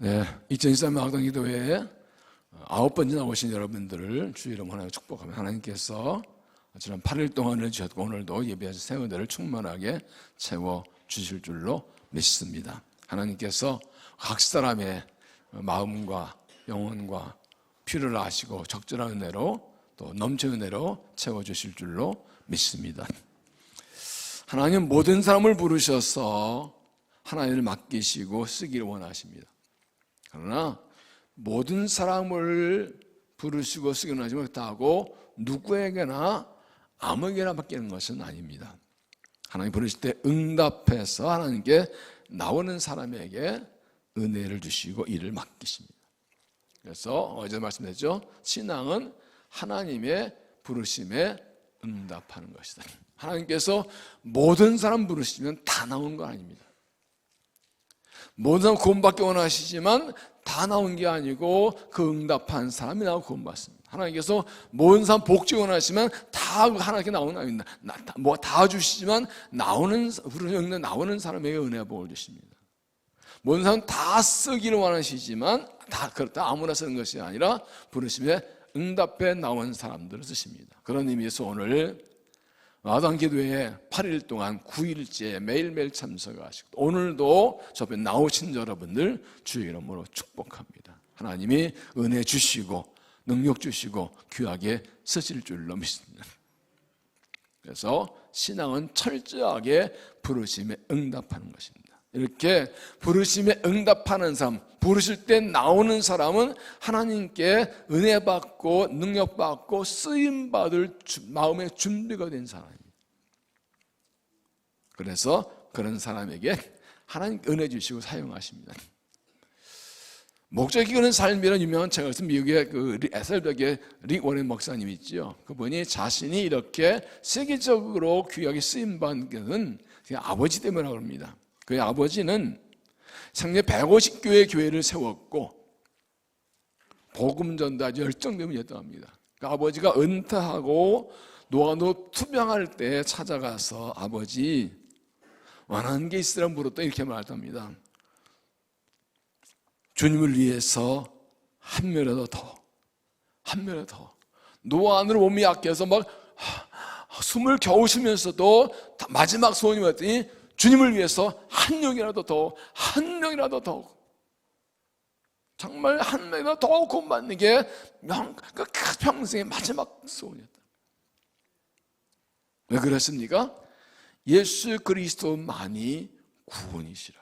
네, 2023 마가당기도회에 9번째 나오신 여러분들을 주의 이름 하나로 축복하며 하나님께서 지난 8일 동안 해주셨고 오늘도 예배하신 새 은혜를 충만하게 채워주실 줄로 믿습니다. 하나님께서 각 사람의 마음과 영혼과 필요를 아시고 적절한 은혜로 또 넘치는 은혜로 채워주실 줄로 믿습니다. 하나님 모든 사람을 부르셔서 하나님을 맡기시고 쓰기를 원하십니다. 그러나 모든 사람을 부르시고 쓰기는 하지 못하고 누구에게나 아무에게나 맡기는 것은 아닙니다. 하나님 부르실 때 응답해서 하나님께 나오는 사람에게 은혜를 주시고 일을 맡기십니다. 그래서 어제 말씀드렸죠. 신앙은 하나님의 부르심에 응답하는 것이다. 하나님께서 모든 사람 부르시면 다 나온 거 아닙니다. 모든 사람 구원받기 원하시지만 다 나온 게 아니고 그 응답한 사람이 나오고 구원받습니다. 하나님께서 모든 사람 복지 원하시면 다 하나님께 나오는 거 아닙니다. 뭐 다 주시지만 나오는 사람에게 은혜와 복을 주십니다. 모든 사람 다 쓰기를 원하시지만 다 그렇다 아무나 쓰는 것이 아니라 부르심에 응답해 나온 사람들을 쓰십니다. 그런 의미에서 오늘 마가당기도회에 8일 동안 9일째 매일매일 참석하시고 오늘도 저 앞에 나오신 여러분들 주의 이름으로 축복합니다. 하나님이 은혜 주시고 능력 주시고 귀하게 쓰실 줄로 믿습니다. 그래서 신앙은 철저하게 부르심에 응답하는 것입니다. 이렇게 부르심에 응답하는 사람, 부르실 때 나오는 사람은 하나님께 은혜 받고 능력 받고 쓰임 받을 마음의 준비가 된 사람입니다. 그래서 그런 사람에게 하나님 은혜 주시고 사용하십니다. 목적이 그런 삶이라는 유명한 책을 쓴 미국의 에셀백의 릭 워렌 목사님이 있죠. 그분이 자신이 이렇게 세계적으로 귀하게 쓰임 받는 아버지 때문이라고 합니다. 그의 아버지는 생애 150교회 교회를 세웠고 복음 전달 열정되문이었다고 합니다. 그 아버지가 은퇴하고 노안으로 투병할 때 찾아가서 아버지 원하는 게 있으라고 물었더니 이렇게 말했답니다. 주님을 위해서 한 면이라도 더 노안으로 몸이 약해서 막 숨을 겨우 쉬면서도 마지막 소원이 왔더니 주님을 위해서 한 명이라도 더 정말 한 명이라도 더 구원받는 게 평생의 마지막 소원이었다. 왜 그랬습니까? 예수 그리스도만이 구원이시라.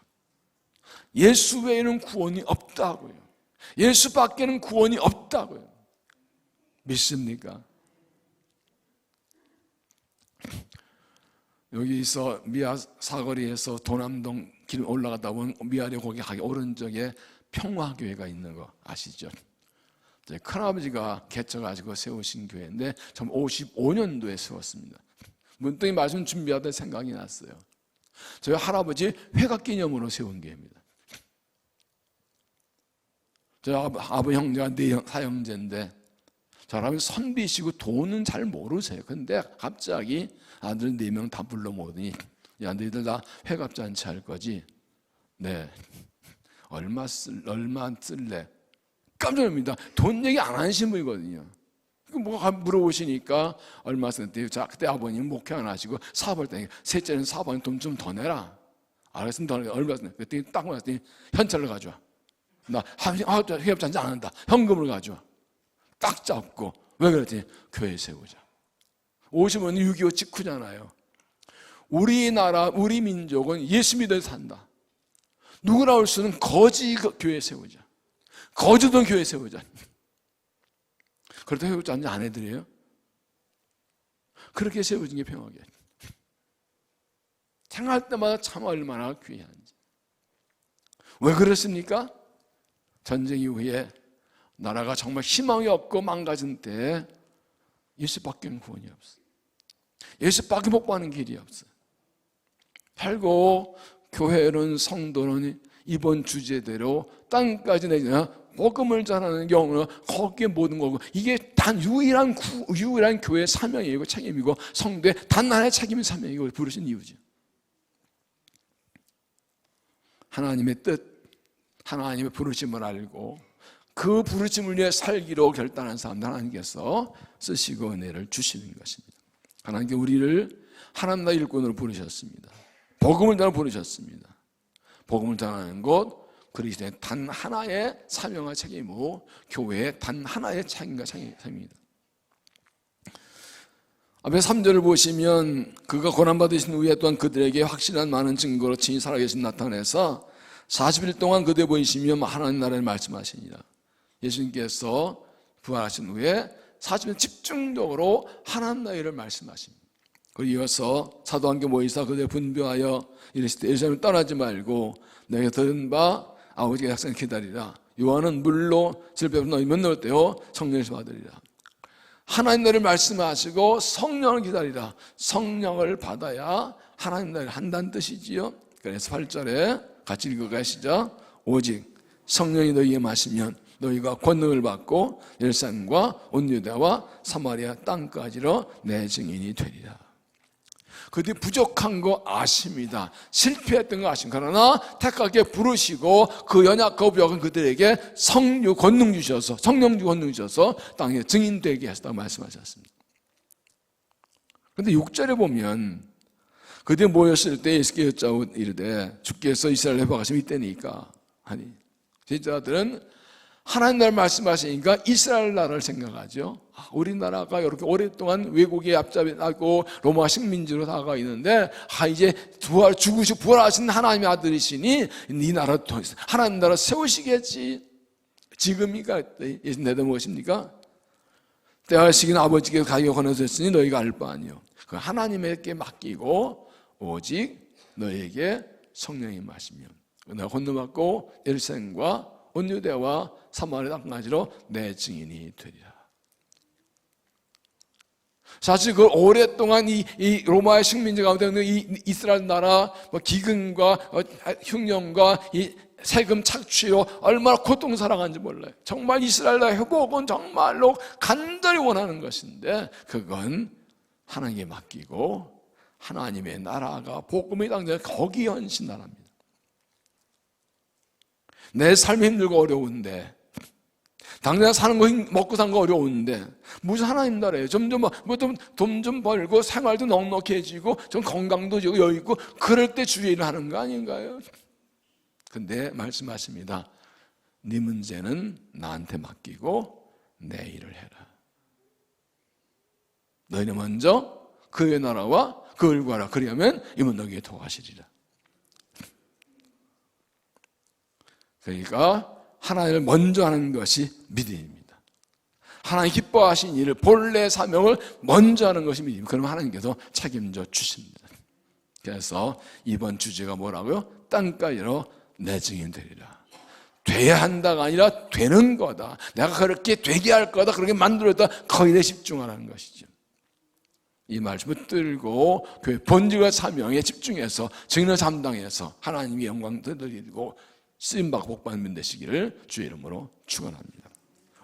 예수 외에는 구원이 없다고요. 예수 밖에는 구원이 없다고요. 믿습니까? 여기서 미아 사거리에서 도남동 길 올라가다 보면 미아리 거기 가기 오른쪽에 평화교회가 있는 거 아시죠? 큰아버지가 개척가지고 세우신 교회인데 전 55년도에 세웠습니다. 문득 말씀 준비하다 생각이 났어요. 저희 할아버지 회갑기념으로 세운 교회입니다. 저희 아버지 형제가 4형제인데 저 할아버지 선비시고 돈은 잘 모르세요. 근데 갑자기 아들 4명 다 불러 모으더니 야 너희들 다 회갑잔치 할 거지? 네. 얼마 쓸래? 깜짝 놀랍니다. 돈 얘기 안 하신 분이거든요. 뭐가 물어보시니까 얼마 쓰는데 자 그때 아버님 목회 안 하시고 사업할 때 셋째는 사업하는 돈 좀 더 내라. 알았으면 더 내라. 얼마 쓰는데 그때 딱 말했더니 현찰을 가져와. 나 회갑잔치 안 한다. 현금을 가져와. 딱 잡고 왜 그랬더니 교회 세우자. 55년 6.25 직후잖아요. 우리나라 우리 민족은 예수 믿어 산다. 누구나 올 수는 거지 교회 세우자. 거주던 교회 세우자. 그렇다고 회갑잔치 안 해드려요? 그렇게 세워진 게 평화교회. 생각할 때마다 참 얼마나 귀한지. 왜 그렇습니까? 전쟁 이후에 나라가 정말 희망이 없고 망가진 때 예수밖에는 구원이 없어. 예수밖에 못 가는 길이 없어. 결국 교회는 성도는 이번 주제대로 땅까지 내지나 복음을 전하는 경우는 거기에 모든 거고 이게 단 유일한 교회의 사명이고 책임이고 성도의 단 하나의 책임인 사명이고 부르신 이유죠. 하나님의 뜻, 하나님의 부르심을 알고 그 부르심을 위해 살기로 결단한 사람들 하나님께서 쓰시고 은혜를 주시는 것입니다. 하나님께 우리를 하나님 나라의 일꾼으로 부르셨습니다. 복음을 전하러 부르셨습니다. 복음을 전하는 것, 그리스도의 단 하나의 사명과 책임이고 교회의 단 하나의 책임과 책임입니다. 앞에 3절을 보시면 그가 고난받으신 후에 또한 그들에게 확실한 많은 증거로 친히 살아계신 나타내서 40일 동안 그대 보이시며 하나님 나라를 말씀하시니라. 예수님께서 부활하신 후에 40일 집중적으로 하나님 나라를 말씀하십니다. 그리고 이어서 사도함께 모이사 그대 분별하여 이르시되 예루살렘을 떠나지 말고 내가 들은 바 아버지의 약속을 기다리라. 요한은 물로 질병 너희면 넣을 때요 성령을 받으리라. 하나님 나라를 말씀하시고 성령을 기다리라. 성령을 받아야 하나님 나라를 한다는 뜻이지요. 그래서 8절에 같이 읽어가시죠. 오직 성령이 너희에게 마시면 너희가 권능을 받고 예루살렘과 온 유다와 사마리아 땅까지로 내 증인이 되리라. 그들이 부족한 거 아십니다. 실패했던 거 아십니다. 그러나 택하게 부르시고 그 연약하고 부족한 그들에게 권능 주셔서 성령 권능 주셔서 땅에 증인되게 하셨다고 말씀하셨습니다. 그런데 6절에 보면 그들이 모였을 때 예수께 여짜오 이르되 주께서 이스라엘 회복하심이 이때니까 하니 제자들은 하나님 나라를 말씀하시니까 이스라엘 나라를 생각하죠. 우리나라가 이렇게 오랫동안 외국에 앞잡이하고 로마 식민지로 다가가 있는데 이제 죽으시고 부활하신 하나님의 아들이시니 이 나라 하나님 나라 세우시겠지. 지금이가 예수 내다 무엇입니까? 때와 시기는 아버지께 가기가 권하셨으니 너희가 알 바 아니요. 그 하나님에게 맡기고 오직 너에게 성령이 마시면 내가 권능받고 예루살렘과 온 유대와 사마리아 땅까지로 내 증인이 되리라. 사실 그 오랫동안 이 로마의 식민지 가운데 있는 이 이스라엘 나라 기근과 흉년과 이 세금 착취로 얼마나 고통살아간지 몰라요. 정말 이스라엘 나라의 회복은 정말로 간절히 원하는 것인데 그건 하나님께 맡기고 하나님의 나라가 복음의 당장 거기 헌신 나라입니다. 내 삶이 힘들고 어려운데 당장 사는 거 먹고 사는 거 어려운데 무슨 하나님 나라예요. 점점 돈 좀 벌고 생활도 넉넉해지고 좀 건강도 여유 있고 그럴 때 주의 일을 하는 거 아닌가요? 근데 말씀하십니다. 네 문제는 나한테 맡기고 내 일을 해라. 너희는 먼저 그의 나라와 그를 구하라. 그리하면 이는 너희에게 도와주시리라. 그러니까 하나님을 먼저 하는 것이 믿음입니다. 하나님 기뻐하신 일을 본래 사명을 먼저 하는 것이 믿음입니다. 그러면 하나님께서 책임져 주십니다. 그래서 이번 주제가 뭐라고요? 땅까지로 내 증인 되리라. 돼야 한다가 아니라 되는 거다. 내가 그렇게 되게 할 거다. 그렇게 만들었다. 거기에 집중하라는 것이죠. 이 말씀을 들고 교회 본질과 사명에 집중해서 증인을 감당해서 하나님의 영광 드리고 쓰임받고 복받는 되시기를 주의 이름으로 축원합니다.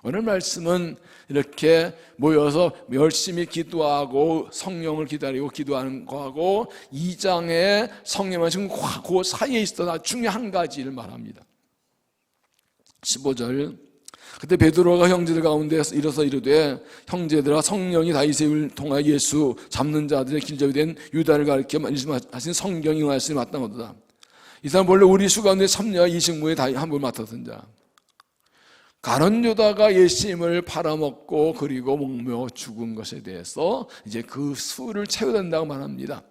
오늘 말씀은 이렇게 모여서 열심히 기도하고 성령을 기다리고 기도하는 거하고 2장에 성령을 지금 그 사이에 있어 중요한 한 가지를 말합니다. 15절 그때 베드로가 형제들 가운데 일어서 이르되 형제들아 성령이 다윗을 통하여 예수 잡는 자들의 길잡이 된 유다를 가리켜 말씀하신 성경이 말씀이 마땅하도다. 이 사람 본래 우리 수 가운데 삼녀와 이식무에 다 한 번 맡았던 자. 가룟 유다가 예수님을 팔아먹고 그리고 목매어 죽은 것에 대해서 이제 그 수를 채워야 된다고 말합니다.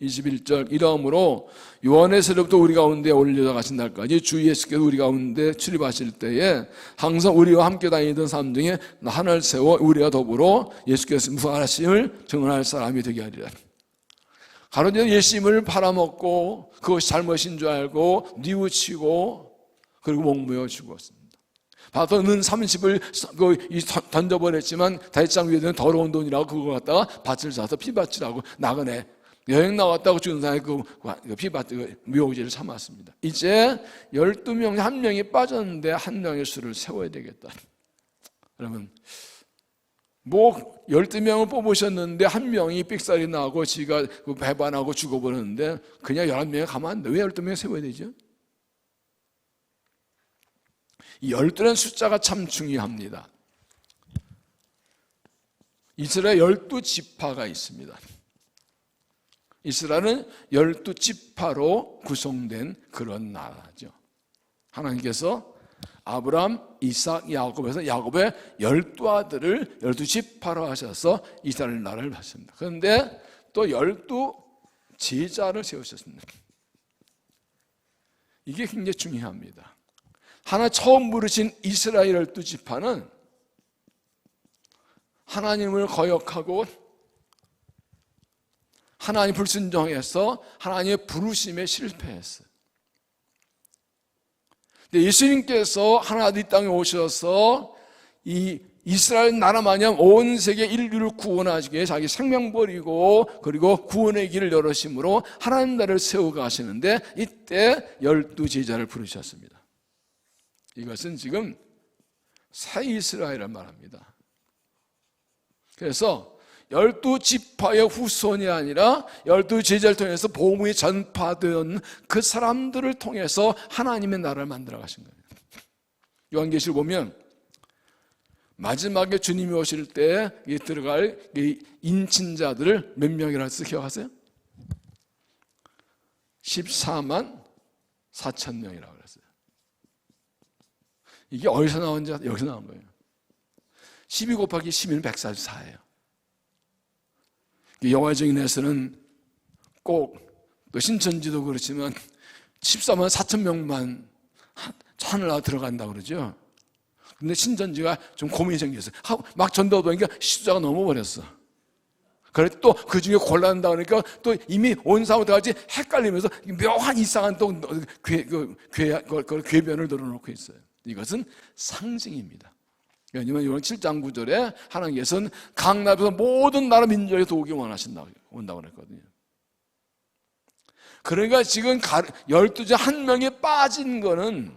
21절 이러므로 요한에서부터 우리 가운데 올려 가신 날까지 주 예수께서 우리 가운데 출입하실 때에 항상 우리와 함께 다니던 사람 중에 하나를 세워 우리와 더불어 예수께서 부활하심을 증언할 사람이 되게 하리라. 가룟 유다 예수님을 팔아먹고 그것이 잘못인 줄 알고 뉘우치고 그리고 목매어 죽었습니다. 받은 은 30을 던져버렸지만 다윗장 위에는 더러운 돈이라고 그거 갖다가 밭을 사서 피밭이라고 나그네 여행 나왔다고 죽은 사람이 그 피밭 묘지를 삼았습니다. 이제 12명 한 명이 빠졌는데 한 명의 수를 세워야 되겠다. 그러면 12명을 뽑으셨는데 한 명이 삑살이 나고 지가 배반하고 죽어버렸는데 그냥 11명이 가면 안 돼. 왜 12명이 세워야 되죠? 이 12라는 숫자가 참 중요합니다. 이스라엘 12지파가 있습니다. 이스라엘은 12지파로 구성된 그런 나라죠. 하나님께서 아브람, 이삭, 야곱에서 야곱의 12아들을 12지파로 하셔서 이스라엘 나라를 받습니다. 그런데 또 12제자를 세우셨습니다. 이게 굉장히 중요합니다. 하나 처음 부르신 이스라엘 12지파는 하나님을 거역하고 하나님 불순종해서 하나님의 부르심에 실패했어요. 근데 예수님께서 하나님 이 땅에 오셔서 이 이스라엘 나라마냥 온 세계 인류를 구원하시기 위해 자기 생명 버리고 그리고 구원의 길을 열으심으로 하나님 나라를 세워가시는데 이때 12제자를 부르셨습니다. 이것은 지금 새 이스라엘을 말합니다. 그래서 12지파의 후손이 아니라 12제자를 통해서 복음이 전파된 그 사람들을 통해서 하나님의 나라를 만들어 가신 거예요. 요한계시를 보면 마지막에 주님이 오실 때 들어갈 인친자들을 몇 명이라고 기억하세요? 14만 4천 명이라고 그랬어요. 이게 어디서 나온지 여기서 나온 거예요. 12 곱하기 12는 144예요. 영화적인에서는 꼭 또 신천지도 그렇지만 14만 4천 명만 하늘나라 들어간다고 그러죠. 근데 신천지가 좀 고민이 생겼어요. 막 전도하다 보니까 숫자가 넘어버렸어. 그래 또 그 중에 골라낸다 그러니까 또 이미 온 사람들 같이 헷갈리면서 묘한 이상한 또 궤변을 늘어놓고 있어요. 이것은 상징입니다. 왜냐하면 이번 7장 9절에 하나님께서는 각 나라에서 모든 나라 민족에 도우기 원하신다고 온다고 그랬거든요. 그러니까 지금 12제 한 명이 빠진 거는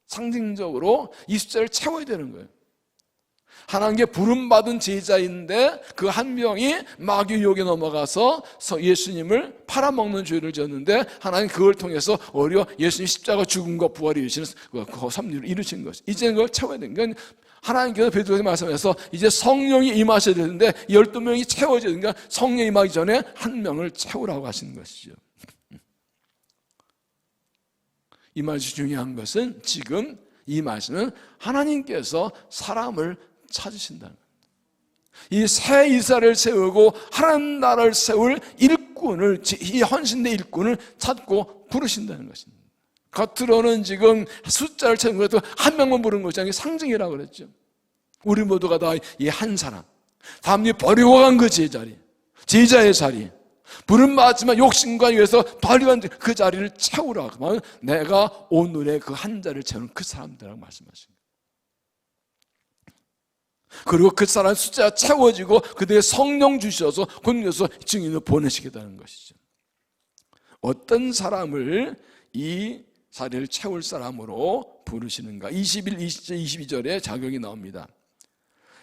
상징적으로 이 숫자를 채워야 되는 거예요. 하나님께 부름받은 제자인데 그 한 명이 마귀 유혹에 넘어가서 예수님을 팔아먹는 죄를 지었는데 하나님 그걸 통해서 오히려 예수님 십자가 죽음과 부활이 이루시는 그 섭리를 이루신 것이 이제는 그걸 채워야 되는 거예요. 하나님께서 베드로에게 말씀해서 이제 성령이 임하셔야 되는데 12명이 채워져야 되니까 성령이 임하기 전에 한 명을 채우라고 하시는 것이죠. 이 말씀이 중요한 것은 지금 이 말씀은 하나님께서 사람을 찾으신다는 겁니다. 이 새 이스라엘을 세우고 하나님 나라를 세울 일꾼을, 이 헌신된 일꾼을 찾고 부르신다는 것입니다. 겉으로는 지금 숫자를 채운 것도 한 명만 부른 것이 아니라 상징이라고 그랬죠. 우리 모두가 다 이 한 사람, 다음에 버리고 간 그 제자리, 제자의 자리, 부름받았지만 욕심과 위해서 버리고 간 그 자리를 채우라고, 내가 오늘의 그 한 자리를 채우는 그 사람들이라고 말씀하신 거예요. 그리고 그 사람 숫자가 채워지고 그들의 성령 주셔서 권유해서 증인을 보내시겠다는 것이죠. 어떤 사람을 이 자리를 채울 사람으로 부르시는가? 21, 22절에 자격이 나옵니다.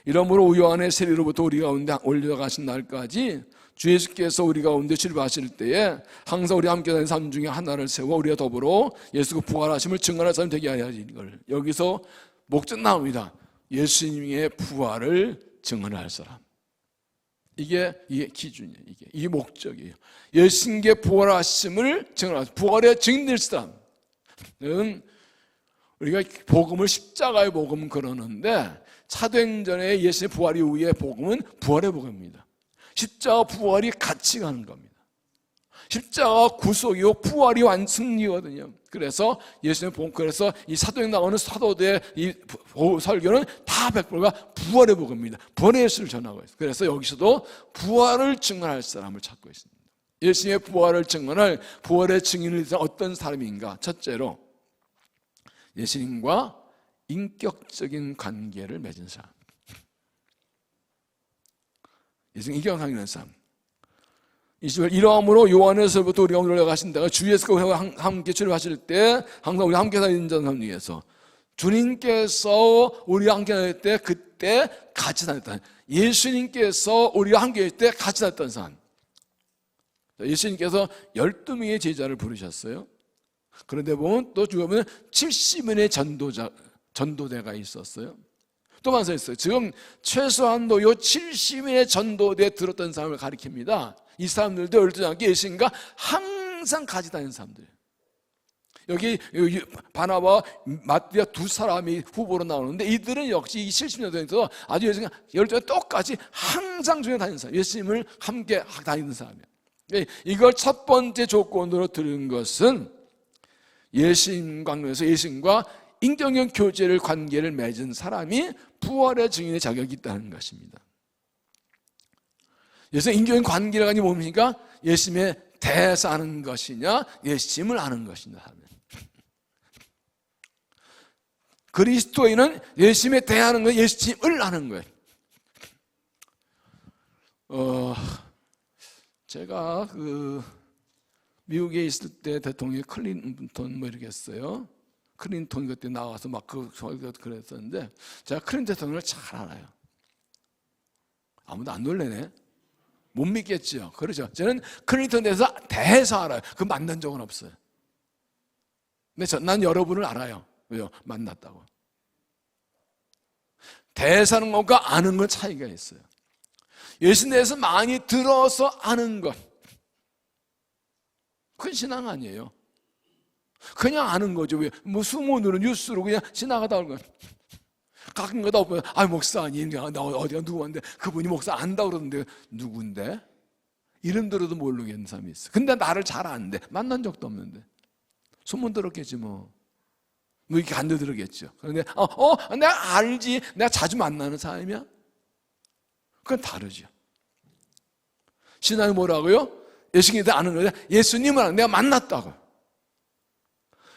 이러므로 우요한의 세례로부터 우리 가운데 올려가신 날까지 주 예수께서 우리 가운데 출발하실 때에 항상 우리 함께 다니는 사람 중에 하나를 세워 우리가 더불어 예수가 부활하심을 증언할 사람 되게 하여 하시는 걸. 여기서 목적 나옵니다. 예수님의 부활을 증언할 사람. 이게 기준이에요. 이게 목적이에요. 예수님께 부활하심을 증언할 사람, 부활의 증인될 사람은 우리가 복음을 십자가의 복음 그러는데 사도행전의 예수의 부활 이후의 복음은 부활의 복음입니다. 십자가 부활이 같이 가는 겁니다. 십자가 구속이요 부활이 완승리거든요. 그래서 예수님의 복음, 그래서 이 사도행 나오는 사도들의 이 설교는 다 100%가 부활의 복음입니다. 부활의 예수를 전하고 있어요. 그래서 여기서도 부활을 증언할 사람을 찾고 있습니다. 예수님의 부활을 증언할 부활의 증인을 위해서 어떤 사람인가? 첫째로 예수님과 인격적인 관계를 맺은 사람. 예수님 인격적인 관계를 맺은 사람. 20절 이러함으로 요한에서부터 우리가 오늘 가신다가 주 예수가 함께 출입하실 때 항상 우리 함께 다니는 사람 중에서 주님께서 우리와 함께 다닐 때 그때 같이 다녔던 예수님께서 우리와 함께 다닐 때 같이 다녔던 사람. 예수님께서 12명의 제자를 부르셨어요. 그런데 보면 또 주가 보면 70인의 전도자 전도대가 있었어요. 또 많이 있어요. 지금 최소한도 요 70인의 전도대에 들었던 사람을 가리킵니다. 이 사람들도 12장기 예수님과 항상 같이 다니는 사람들이에요. 여기 바나바와 마띠아 두 사람이 후보로 나오는데 이들은 역시 이 70년대에서 아주 예수님 12장에 똑같이 항상 중에 다니는 사람, 예수님을 함께 다니는 사람이에요. 이걸 첫 번째 조건으로 들은 것은 예수님 관계에서 예수님과 인격적 교제를 관계를 맺은 사람이 부활의 증인의 자격이 있다는 것입니다. 그래서 인격적 관계가 아니 뭡니까? 예수님에 대해서 아는 것이냐, 예수님을 아는 것이냐 하면 그리스도인은 예수님에 대하는 거, 예수님을 아는 거예요. 제가 미국에 있을 때 대통령이 클린턴 이러겠어요. 클린턴 그때 나와서 막 그랬었는데 제가 클린턴 대통령을 잘 알아요. 아무도 안 놀래네. 못 믿겠죠. 그렇죠. 저는 클린턴에 대해서 알아요. 그 만난 적은 없어요. 근데 난 여러분을 알아요. 왜요? 만났다고. 대사는 것과 아는 건 차이가 있어요. 예수님에 대해서 많이 들어서 아는 것, 그건 신앙 아니에요. 그냥 아는 거죠. 왜? 뭐 수문으로 뉴스로 그냥 지나가다 올 거. 가끔 가다 보면 목사님, 나 어디가 누구인데 그분이 목사 안다 그러는데 누군데? 이름 들어도 모르겠는 사람이 있어. 근데 나를 잘 아는데 만난 적도 없는데 소문 들었겠지 뭐 이렇게 간도 들었겠죠. 그런데 내가 알지. 내가 자주 만나는 사람이야. 그건 다르죠. 신앙이 뭐라고요? 예수님에 대해 아는 거예요. 예수님을 내가 만났다고.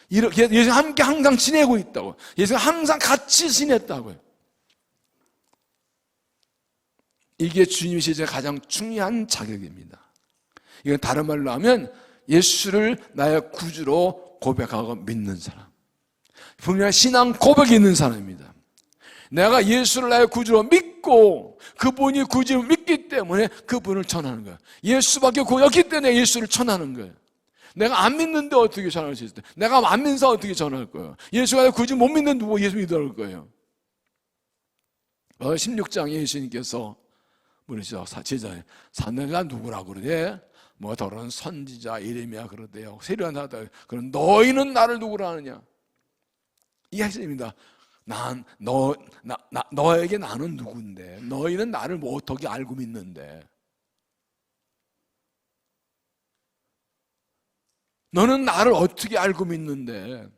이렇게 예수님 함께 항상 지내고 있다고. 예수님 항상 같이 지냈다고요. 이게 주님이 제자 가장 중요한 자격입니다. 이건 다른 말로 하면 예수를 나의 구주로 고백하고 믿는 사람. 분명히 신앙 고백이 있는 사람입니다. 내가 예수를 나의 구주로 믿고 그분이 구주로 믿기 때문에 그분을 전하는 거예요. 예수밖에 구원이 없기 때문에 예수를 전하는 거예요. 내가 안 믿는데 어떻게 전할 수 있어요? 내가 안 믿는 사람 어떻게 전할 거예요? 예수가 구주 못 믿는 누구 예수 믿을 거예요? 16장에 예수님께서 물으시죠. 제자에 사내가 누구라고 그러대? 뭐 더러운 선지자 예레미야 그러대요. 세련하다. 그럼 너희는 나를 누구라 하느냐? 이 핵심입니다. 너에게 나는 누군데? 너희는 나를 뭐 어떻게 알고 믿는데? 너는 나를 어떻게 알고 믿는데?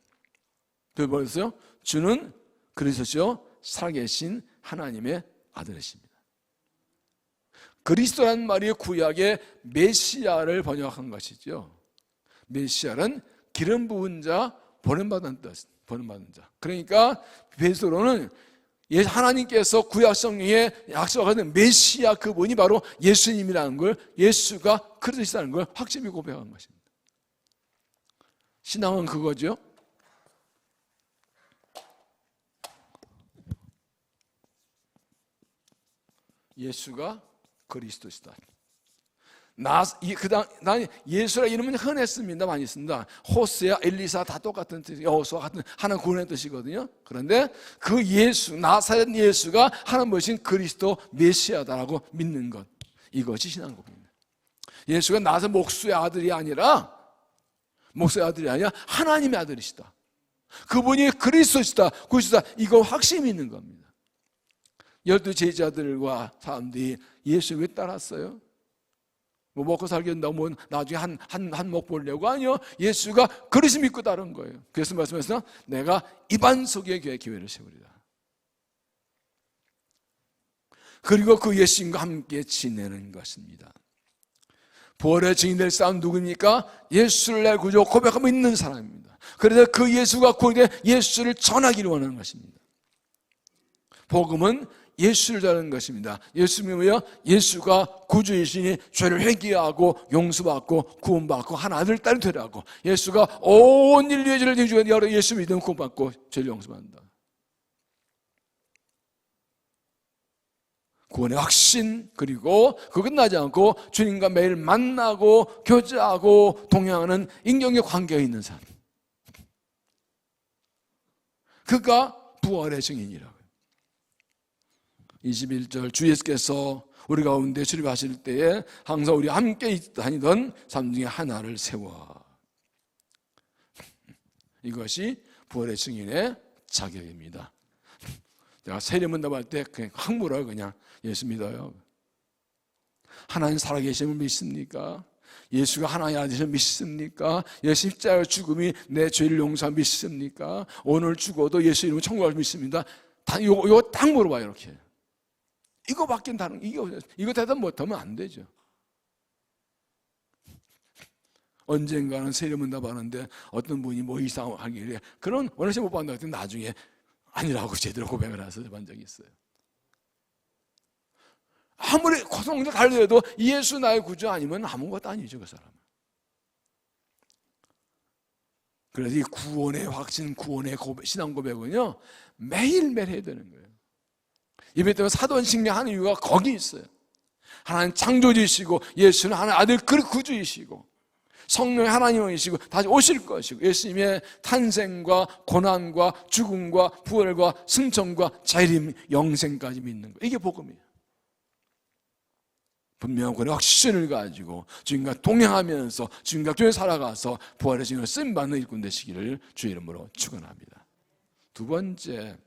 보세요. 주는 그리스도시요 살아계신 하나님의 아들이십니다. 그리스도란 말이 구약의 메시아를 번역한 것이죠. 메시아는 기름 부은 자, 보냄받은 뜻, 보냄받은 자. 그러니까 베드로는 하나님께서 구약 성경에 약속하는 메시아 그분이 바로 예수님이라는 걸, 예수가 그리스도라는 걸 확실히 고백한 것입니다. 신앙은 그거죠. 예수가 그리스도시다. 난 예수라 이름은 흔했습니다. 많이 씁니다. 호세아, 엘리사 다 똑같은 뜻, 여호수아 같은 하나님 구원의 뜻이거든요. 그런데 그 예수, 나사렛 예수가 하나님 보신 그리스도 메시아다라고 믿는 것, 이것이 신앙 고백입니다. 예수가 나사렛 목수의 아들이 아니라 하나님의 아들이시다. 그분이 그리스도시다, 구시다. 이거 확신이 있는 겁니다. 12 제자들과 사람들이 예수 왜 따랐어요? 뭐 먹고 살겠다고 뭐 나중에 한몫 보려고? 아니요. 예수가 그리스도 믿고 따른 거예요. 그래서 말씀하셨어요. 내가 이반석의 교회 기회를 세우리라. 그리고 그 예수님과 함께 지내는 것입니다. 부활의 증인될 사람 누구입니까? 예수를 내 구주 고백하고 있는 사람입니다. 그래서 그 예수가 구원에 예수를 전하기를 원하는 것입니다. 복음은 예수를 전하는 것입니다. 예수님이요, 예수가 구주이시니 죄를 회개하고 용서받고 구원받고 한 아들 딸이 되라고. 예수가 온 인류의 죄를 지주가 여러 예수 믿으면 구원받고 죄를 용서받는다. 구원의 확신, 그리고 그거 끝나지 않고 주님과 매일 만나고 교제하고 동행하는 인격의 관계가 있는 사람. 그가 부활의 증인이라고요. 21절, 주 예수께서 우리 가운데 출입하실 때에 항상 우리 함께 다니던 삶 중에 하나를 세워. 이것이 부활의 증인의 자격입니다. 제가 세례문답할 때 그냥 확 물어요. 그냥 예수 믿어요. 하나님 살아계심을 믿습니까? 예수가 하나님 아들을 믿습니까? 예수 십자가 죽음이 내 죄를 용서함 믿습니까? 오늘 죽어도 예수 이름으로 천국을 믿습니다. 이거 딱 물어봐요. 이렇게. 이거밖에 다른 이거 대답 못하면 안 되죠. 언젠가는 세례문답하는데 어떤 분이 뭐 이상하길래 그런 원하시 못 받는다 했더니 나중에 아니라고 제대로 고백을 해서 본 적이 있어요. 아무리 고통을 달려도 예수 나의 구주 아니면 아무것도 아니죠, 그 사람은. 그래서 이 구원의 확신, 구원의 신앙 고백은요 매일매일 해야 되는 거예요. 예배 때문에 사도신경 하는 이유가 거기 있어요. 하나님 창조주이시고 예수는 하나님 아들 그 구주이시고 성령의 하나님이시고 다시 오실 것이고 예수님의 탄생과 고난과 죽음과 부활과 승천과 자유림 영생까지 믿는 거, 이게 복음이에요. 분명한 그런 확신을 가지고 주님과 동행하면서 주님과 교회 살아가서 부활의 증인으로 쓰임받는 일꾼 되시기를 주의 이름으로 축원합니다. 두 번째,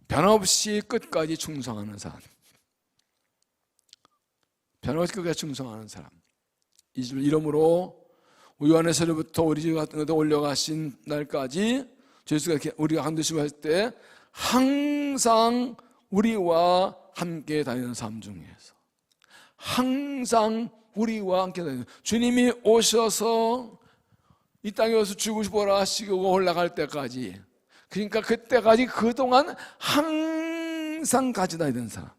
변함없이 끝까지 충성하는 사람. 변함없이 끝까지 충성하는 사람. 이러므로 요한에서부터 우리 집 같은 것도 올려가신 날까지 예수가 우리가 한두시고 할 때 항상 우리와 함께 다니는 삶 중에서 항상 우리와 함께 다니는, 주님이 오셔서 이 땅에 와서 죽으시보라 하시고 올라갈 때까지, 그러니까 그때까지 그동안 항상 같이 다니던 사람,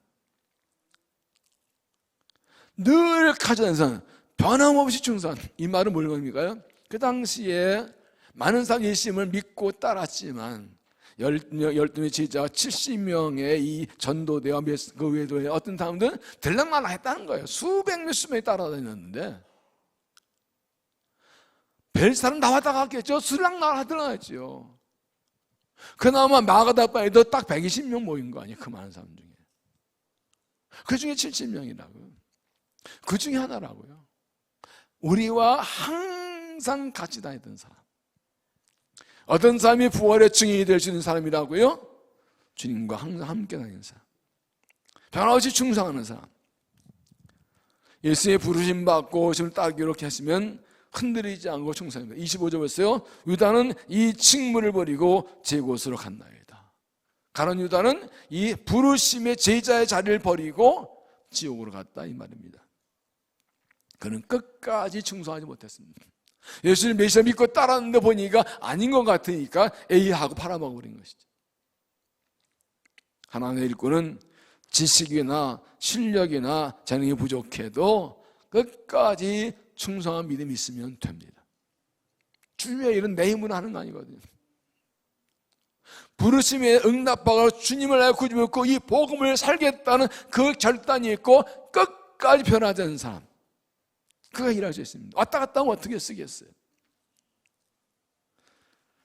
늘 같이 다니는 사람, 변함없이 충성. 이 말은 뭘 의미할까요? 그 당시에 많은 사람이 예수님을 믿고 따랐지만 12명의 제자 70명의 이 전도대와 그 외도에 어떤 사람들은 들락날락 했다는 거예요. 수백 몇십 명이 따라다녔는데 별 사람 나왔다 갔겠죠. 들락날락 하더라고요. 그나마 마가다바에도 딱 120명 모인 거 아니에요. 그 많은 사람 중에. 그 중에 70명이라고요. 그 중에 하나라고요. 우리와 항상 같이 다니던 사람. 어떤 사람이 부활의 증인이 될 수 있는 사람이라고요? 주님과 항상 함께 다니는 사람, 변함없이 충성하는 사람. 예수의 부르심 받고 지금 딱 이렇게 했으면 흔들리지 않고 충성합니다. 25절 보세요. 유다는 이 칙물을 버리고 제 곳으로 갔나이다. 가론 유다는 이 부르심의 제자의 자리를 버리고 지옥으로 갔다, 이 말입니다. 그는 끝까지 충성하지 못했습니다. 예수를 메시아 믿고 따랐는데 보니까 아닌 것 같으니까 A하고 팔아먹어버린 것이죠. 하나님의 일꾼은 지식이나 실력이나 재능이 부족해도 끝까지 충성한 믿음이 있으면 됩니다. 주님의 일은 내 힘으로 하는 거 아니거든요. 부르심에 응답받아 주님을 알고 구주 믿고 이 복음을 살겠다는 그 결단이 있고 끝까지 변하지 않는 사람, 그가 일할 수 있습니다. 왔다 갔다 하면 어떻게 쓰겠어요?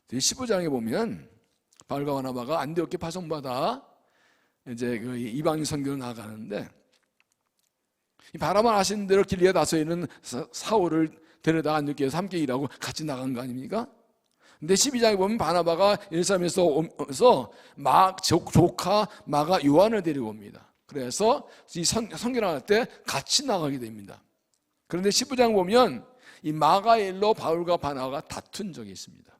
15장에 보면 바울과 바나바가 안디옥에 파송받아 이제 그 이방인 선교를 나가는데, 이 바나바 아시는 대로 길리아 다소에 있는 사울을 데려다 안디옥에서 함께 일하고 같이 나간 거 아닙니까? 근데 12장에 보면 바나바가 예루살렘에서 오면서 조카 마가 요한을 데리고 옵니다. 그래서 이 선교 나갈 때 같이 나가게 됩니다. 그런데 19장 보면 이 마가의 일로 바울과 바나바가 다툰 적이 있습니다.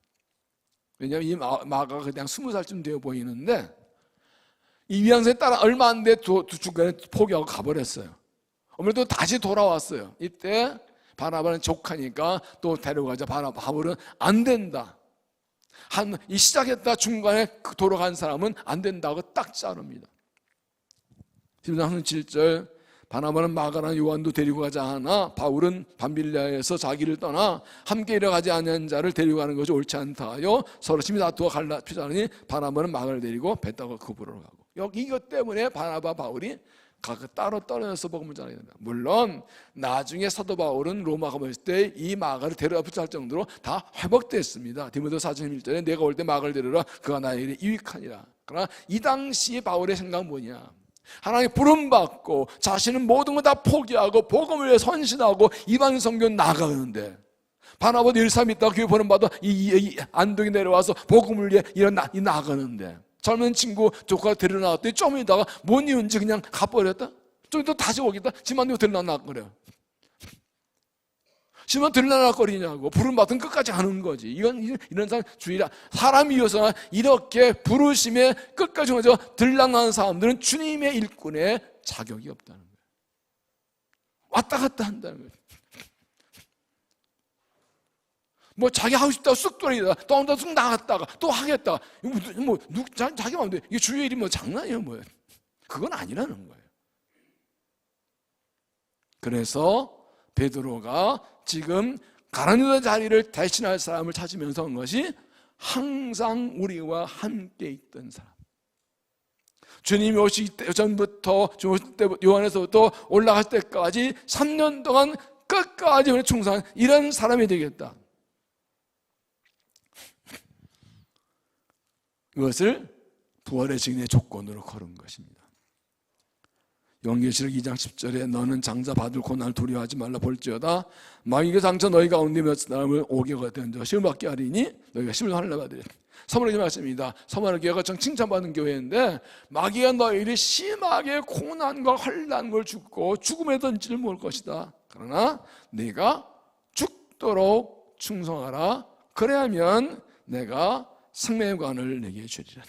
왜냐하면 이 마가가 그냥 20살쯤 되어 보이는데 이 위안소에 따라 얼마 안 돼 중간에 포기하고 가버렸어요. 아무래도 다시 돌아왔어요. 이때 바나바는 조카니까 또 데려가자. 바울은 안 된다. 이 시작했다 중간에 돌아간 사람은 안 된다고 딱 자릅니다. 10장 7절, 바나바는 마가랑 요한도 데리고 가자 하나 바울은 밤빌리아에서 자기를 떠나 함께 일어가지 않은 자를 데리고 가는 것이 옳지 않다 하여 서로 심히 다투어 갈라피자니 바나바는 마가를 데리고 배 타고 그부로 가고, 여기 이것 때문에 바나바 바울이 각각 따로 떨어져서 복음을 전해야 된다. 물론 나중에 사도 바울은 로마 가봤을 때 이 마가를 데려다 붙일 정도로 다 회복됐습니다. 디모데 4장 1절에 내가 올 때 마가를 데려라 그가 나의 일에 유익하니라. 그러나 이 당시 바울의 생각은 뭐냐? 하나님 부름받고 자신은 모든 걸 다 포기하고 복음을 위해 선신하고 이방 선교 나가는데 바나바도 예루살렘에 있다가 교회 부름받아 이 안동에 내려와서 복음을 위해 나가는데 젊은 친구 조카가 데려나왔더니 좀 있다가 못 이은지 그냥 가버렸다. 좀 이따 다시 오겠다. 집안 되고 데려나왔거려. 집안 데려나왔거리냐고. 부름받은 끝까지 하는 거지. 이런 사람 주의라. 사람이어서 이렇게 부르심에 끝까지 오죠. 들락나는 사람들은 주님의 일꾼의 자격이 없다는 거예요. 왔다 갔다 한다는 거예요. 뭐 자기 하고 싶다고 쑥 돌리다 또 혼자 쑥 나갔다가 또 하겠다. 자기 마음대로 이게 주의 일이 뭐 장난이에요 뭐예요. 그건 아니라는 거예요. 그래서 베드로가 지금 가룟 유다 자리를 대신할 사람을 찾으면서 한 것이 항상 우리와 함께 있던 사람. 주님이 오시기 전부터 요한에서부터 올라갈 때까지 3년 동안 끝까지 충성한 이런 사람이 되겠다. 이것을 부활의 증인의 조건으로 걸은 것입니다. 요한계시록 2장 10절에 너는 장차 받을 고난을 두려워하지 말라 볼지어다 마귀가 장차 너희 가운데 몇 사람을 오게 거든지 시험을 받게 하리니 너희가 시험을 하늘나 받으리. 사모님 말씀입니다. 사모님 교회가 정 칭찬받은 교회인데 마귀가 너희를 심하게 고난과 환난을 주고 죽음에 던지를 모을 것이다. 그러나 네가 죽도록 충성하라. 그래야면 내가 생명의 관을 내게 주리라.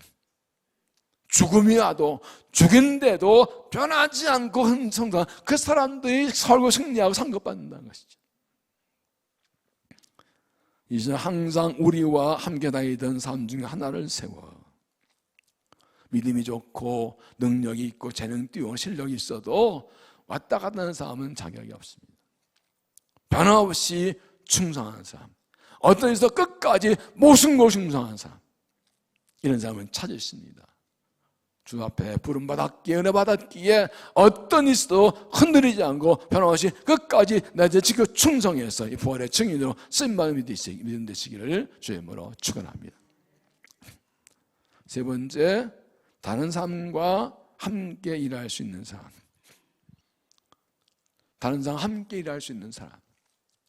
죽음이 와도 죽인데도 변하지 않고 흥성한 그 사람들이 설고 승리하고 상급받는다는 것이죠. 이제 항상 우리와 함께 다니던 사람 중에 하나를 세워. 믿음이 좋고 능력이 있고 재능 뛰어난 실력이 있어도 왔다 갔다 하는 사람은 자격이 없습니다. 변함없이 충성하는 사람, 어떤 일에서 끝까지 모순고승성한 사람, 이런 사람은 찾으십니다. 주 앞에 부름받았기에 은혜받았기에 어떤 일도 흔들리지 않고 변함없이 끝까지 나의 지켜 충성해서 이 부활의 증인으로 쓰임받는 믿음 되시기를 주의 이름으로 축원합니다. 세 번째, 다른 사람과 함께 일할 수 있는 사람. 다른 사람과 함께 일할 수 있는 사람.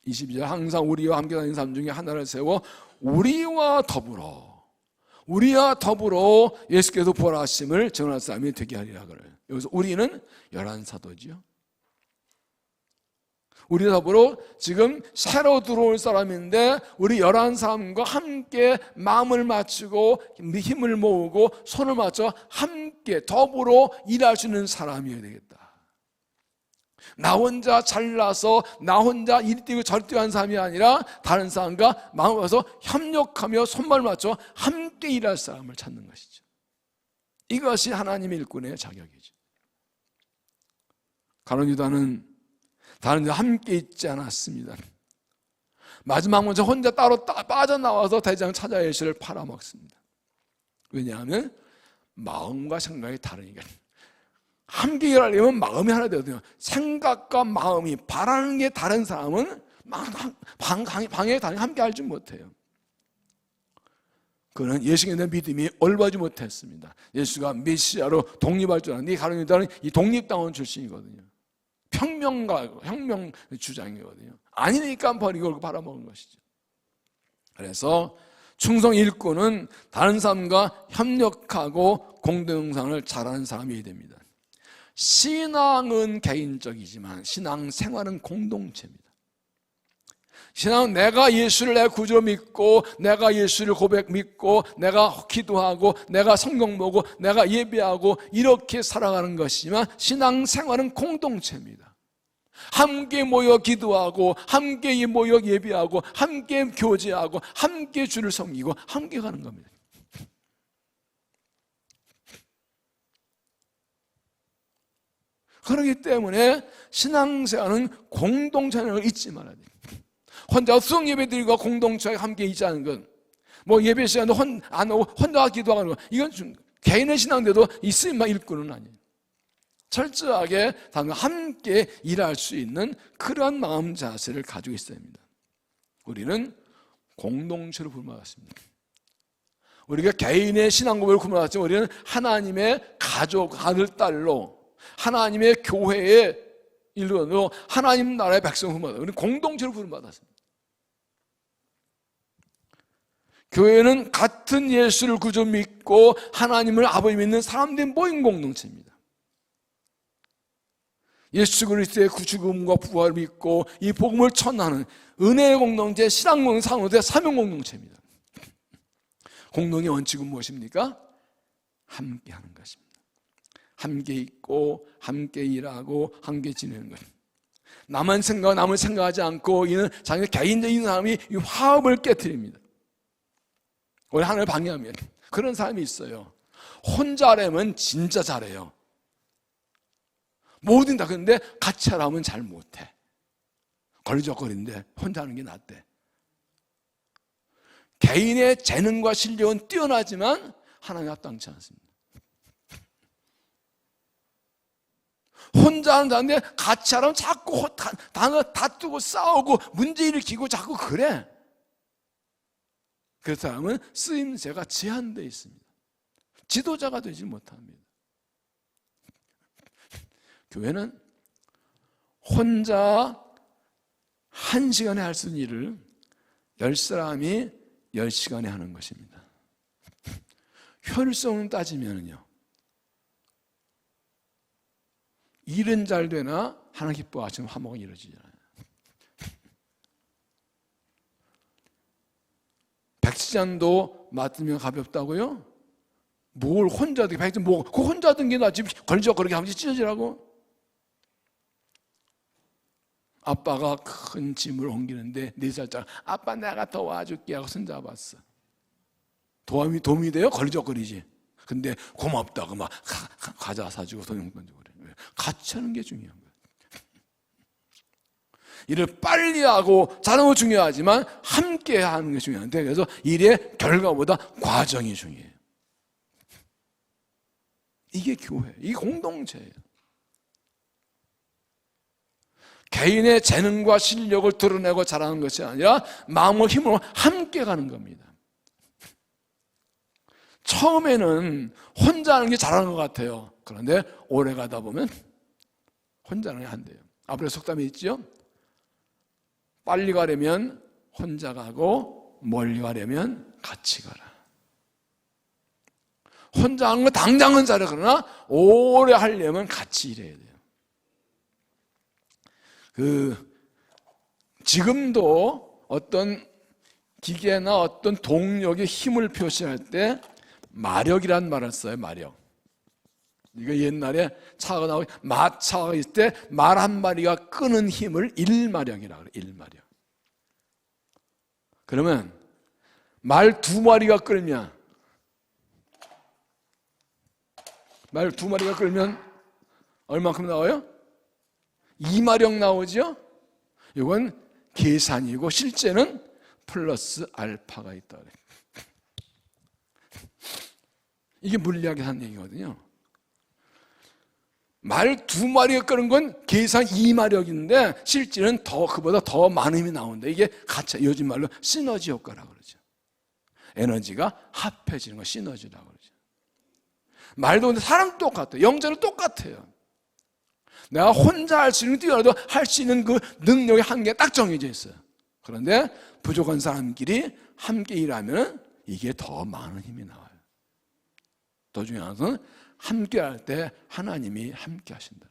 22절 항상 우리와 함께 다니는 사람 중에 하나를 세워 우리와 더불어 예수께서 부활하심을 전할 사람이 되게 하리라 그래요. 여기서 우리는 열한 사도지요. 우리 더불어 지금 새로 들어올 사람인데 우리 열한 사람과 함께 마음을 맞추고 힘을 모으고 손을 맞춰 함께 더불어 일할 수 있는 사람이어야 되겠다. 나 혼자 잘나서 나 혼자 이리 뛰고 저리 뛰고 하는 사람이 아니라 다른 사람과 마음을 맞춰서 협력하며 손발을 맞춰 함께 일할 사람을 찾는 것이죠. 이것이 하나님의 일꾼의 자격이죠. 가룟 유다는 다른 데 함께 있지 않았습니다. 마지막 먼저 혼자 따로 빠져나와서 대장 찾아 예수를 팔아먹습니다. 왜냐하면 마음과 생각이 다르니까. 함께 일하려면 마음이 하나 되거든요. 생각과 마음이 바라는 게 다른 사람은 방에 다니 함께 알지 못해요. 그는 예수에 대한 믿음이 올바르지 못했습니다. 예수가 메시아로 독립할 줄 알았는데 가룟 유다는 이 독립당원 출신이거든요. 혁명 주장이거든요. 아니니까 버리고 팔아먹은 것이죠. 그래서 충성 일꾼은 다른 사람과 협력하고 공동생활을 잘하는 사람이 됩니다. 신앙은 개인적이지만 신앙생활은 공동체입니다. 신앙은 내가 예수를 내 구주로 믿고 내가 예수를 믿고 내가 기도하고 내가 성경 보고 내가 예배하고 이렇게 살아가는 것이지만 신앙생활은 공동체입니다. 함께 모여 기도하고 함께 모여 예배하고 함께 교제하고 함께 주를 섬기고 함께 가는 겁니다. 그렇기 때문에 신앙생활은 공동체를 잊지 말아야 돼요. 혼자 수영 예배 드리고 공동체에 함께 있지 않은 것, 뭐 예배 시간도 안 오고 혼자 기도하는 것, 이건 개인의 신앙대도 이 쓰임만 일꾼은 아니에요. 철저하게 함께 일할 수 있는 그러한 마음 자세를 가지고 있어야 합니다. 우리는 공동체로 부름받았습니다. 우리가 개인의 신앙고백을 부름받았지만 우리는 하나님의 가족, 아들, 딸로 하나님의 교회의 일원으로 하나님 나라의 백성을 부름받았습니다. 우리는 공동체로 부름받았습니다. 교회는 같은 예수를 구주 믿고 하나님을 아버지 믿는 사람들의 모임 공동체입니다. 예수 그리스도의 죽음과 부활을 믿고 이 복음을 전하는 은혜의 공동체, 신앙 공동체, 상호대 사명 공동체입니다. 공동의 원칙은 무엇입니까? 함께 하는 것입니다. 함께 있고 함께 일하고 함께 지내는 것입니다. 남을 생각하지 않고 이는 자기 개인적인 사람이 이 화합을 깨트립니다. 우리 하나님을 방해하면 그런 사람이 있어요. 혼자 하려면 진짜 잘해요. 뭐든 다. 그런데 같이 하라면 잘 못해. 걸리적거리는데 혼자 하는 게 낫대. 개인의 재능과 실력은 뛰어나지만 하나님 합당치 않습니다. 혼자 하는데 같이 하라면 자꾸 다투고 싸우고 문제 일으키고 자꾸 그래. 그 사람은 쓰임새가 제한되어 있습니다. 지도자가 되지 못합니다. 교회는 혼자 1시간에 할 수 있는 일을 10사람이 10시간에 하는 것입니다. 효율성을 따지면요, 일은 잘 되나 하나 기뻐하시면 화목은 이루어지잖아요. 백지장도 맡으면 가볍다고요? 뭘 혼자 든 백지장 뭐 그 혼자 든 게 나 지금 걸리적거리게 하면서 찢어지라고? 아빠가 큰 짐을 옮기는데 4살짜리 아빠 내가 도와줄게 하고 손잡았어. 도움이 돼요? 걸리적거리지. 근데 고맙다고 막 과자 사주고 돈용돈 주고 그래. 같이 하는 게 중요한 거예요. 일을 빨리 하고 잘하는 거 중요하지만 함께 하는 게 중요한데, 그래서 일의 결과보다 과정이 중요해요. 이게 교회, 이게 공동체예요. 개인의 재능과 실력을 드러내고 잘하는 것이 아니라 마음과 힘으로 함께 가는 겁니다. 처음에는 혼자 하는 게 잘하는 것 같아요. 그런데 오래 가다 보면 혼자 하는 게 안 돼요. 앞으로 속담이 있죠? 빨리 가려면 혼자 가고 멀리 가려면 같이 가라. 혼자 하는 거 당장은 잘해. 그러나 오래 하려면 같이 일해야 돼요. 지금도 어떤 기계나 어떤 동력의 힘을 표시할 때 마력이란 말을 써요. 마력. 이거 옛날에 차가 나오고 마차가 있을 때 말 한 마리가 끄는 힘을 1마력이라고 그래요. 1마력. 그러면 말 2마리가 끌면, 말 2마리가 끌면 얼마큼 나와요? 2마력 나오죠? 이건 계산이고 실제는 플러스 알파가 있다 그래요. 이게 물리학에서 한 얘기거든요. 말 2마리가 끄는 건 계산 2마력인데 실제는 그보다 더 많은 힘이 나온다. 이게 같이 요즘 말로 시너지 효과라고 그러죠. 에너지가 합해지는 거 시너지라고 그러죠. 말도 근데 사람 똑같아요. 영적으로 똑같아요. 내가 혼자 할 수 있는 거 뛰어나도 할 수 있는 그 능력의 한계가 딱 정해져 있어요. 그런데 부족한 사람끼리 함께 일하면 이게 더 많은 힘이 나와요. 더 중요한 것은 함께 할 때 하나님이 함께 하신다.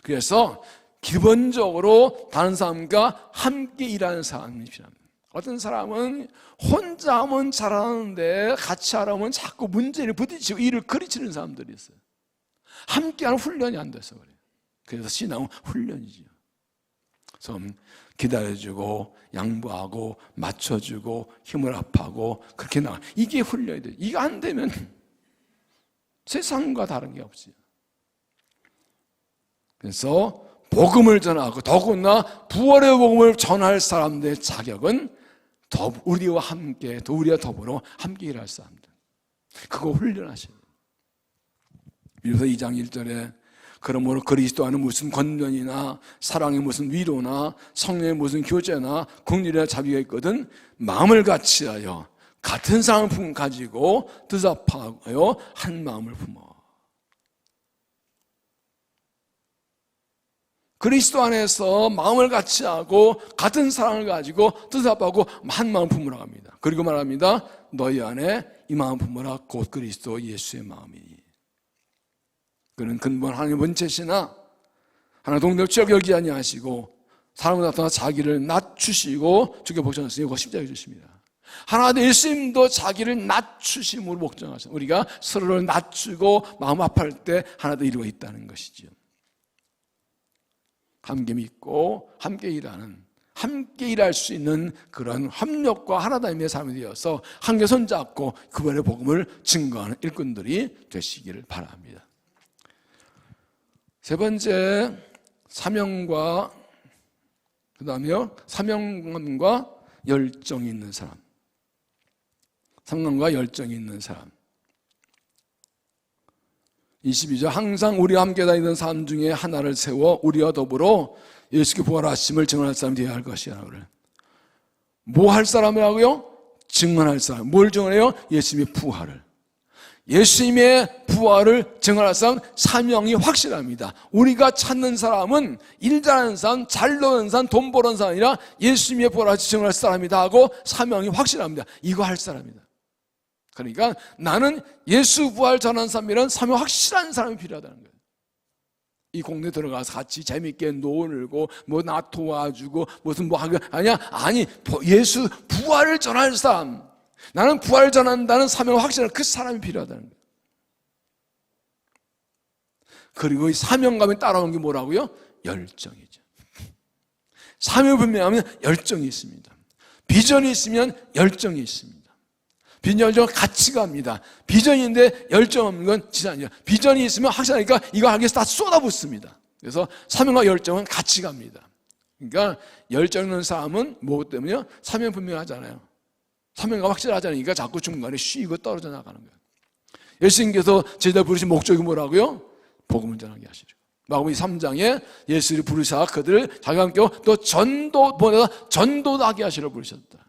그래서 기본적으로 다른 사람과 함께 일하는 사람이 필요합니다. 어떤 사람은 혼자 하면 잘하는데 같이 하려면 자꾸 문제를 부딪히고 일을 그르치는 사람들이 있어요. 함께하는 훈련이 안 돼서 그래요. 그래서 신앙은 훈련이죠. 그래서 기다려주고 양보하고 맞춰주고 힘을 합하고 그렇게 나가. 이게 훈련이 돼요. 이거 안 되면 세상과 다른 게 없어요. 그래서 복음을 전하고 더구나 부활의 복음을 전할 사람들의 자격은 우리와 함께, 우리와 더불어 함께 일할 사람들. 그거 훈련하셔야 돼요. 빌립보서 2장 1절에 그러므로 그리스도 안에 무슨 권면이나 사랑의 무슨 위로나 성령의 무슨 교제나 긍휼이나 자비가 있거든 마음을 같이하여 같은 사랑을 가지고 뜻합하여 한 마음을 품어. 그리스도 안에서 마음을 같이하고 같은 사랑을 가지고 뜻합하고 한 마음을 품으라고 합니다. 그리고 말합니다. 너희 안에 이 마음 품으라 곧 그리스도 예수의 마음이니. 그는 근본 하나님의 본체시나 하나 동력 지역 여기 아니하시고 사람을 나타나 자기를 낮추시고 주께 복종하시니 이거 십자가에 주십니다. 하나님 예수님도 자기를 낮추심으로 복종하시고 우리가 서로를 낮추고 마음 아파할 때 하나도 이루어 있다는 것이죠. 함께 믿고 함께 일하는 함께 일할 수 있는 그런 협력과 하나됨의 삶이 되어서 함께 손잡고 그분의 복음을 증거하는 일꾼들이 되시기를 바랍니다. 세 번째, 사명과 그다음에요. 사명감과 열정이 있는 사람. 사명감과 열정이 있는 사람. 22절 항상 우리와 함께 다니던 사람 중에 하나를 세워 우리와 더불어 예수께 부활하심을 증언할 사람이 되어야 할 것이야. 그래. 뭐 할 사람이라고요? 증언할 사람. 뭘 증언해요? 예수님의 부활을. 예수님의 부활을 증언할 사람 사명이 확실합니다. 우리가 찾는 사람은 일 잘하는 사람, 잘 노는 사람, 돈 버는 사람이 아니라 예수님의 부활을 증언할 사람이다 하고 사명이 확실합니다. 이거 할 사람이다. 그러니까 나는 예수 부활 전하는 사람이란 사명 확실한 사람이 필요하다는 거예요. 이 공대 들어가서 같이 재밌게 놀고 뭐 나 도와주고 무슨 뭐 하고 아니 예수 부활을 전할 사람, 나는 부활을 전한다는 사명 확실한 그 사람이 필요하다는 거예요. 그리고 이 사명감에 따라오는 게 뭐라고요? 열정이죠. 사명이 분명하면 열정이 있습니다. 비전이 있으면 열정이 있습니다. 비전은 같이 갑니다. 비전인데 열정 없는 건 지산이에요. 비전이 있으면 확실하니까 이거 하기 위해서 다 쏟아붓습니다. 그래서 사명과 열정은 같이 갑니다. 그러니까 열정 있는 사람은 뭐 때문에요? 사명 분명하잖아요. 사명과 확실하잖아요. 그러니까 자꾸 중간에 쉬고 떨어져 나가는 거예요. 예수님께서 제자 부르신 목적이 뭐라고요? 복음을 전하게 하시죠. 마가복음 3장에 예수를 부르사 그들을 자기와 함께 또 전도 보내다 전도하게 하시려 부르셨다.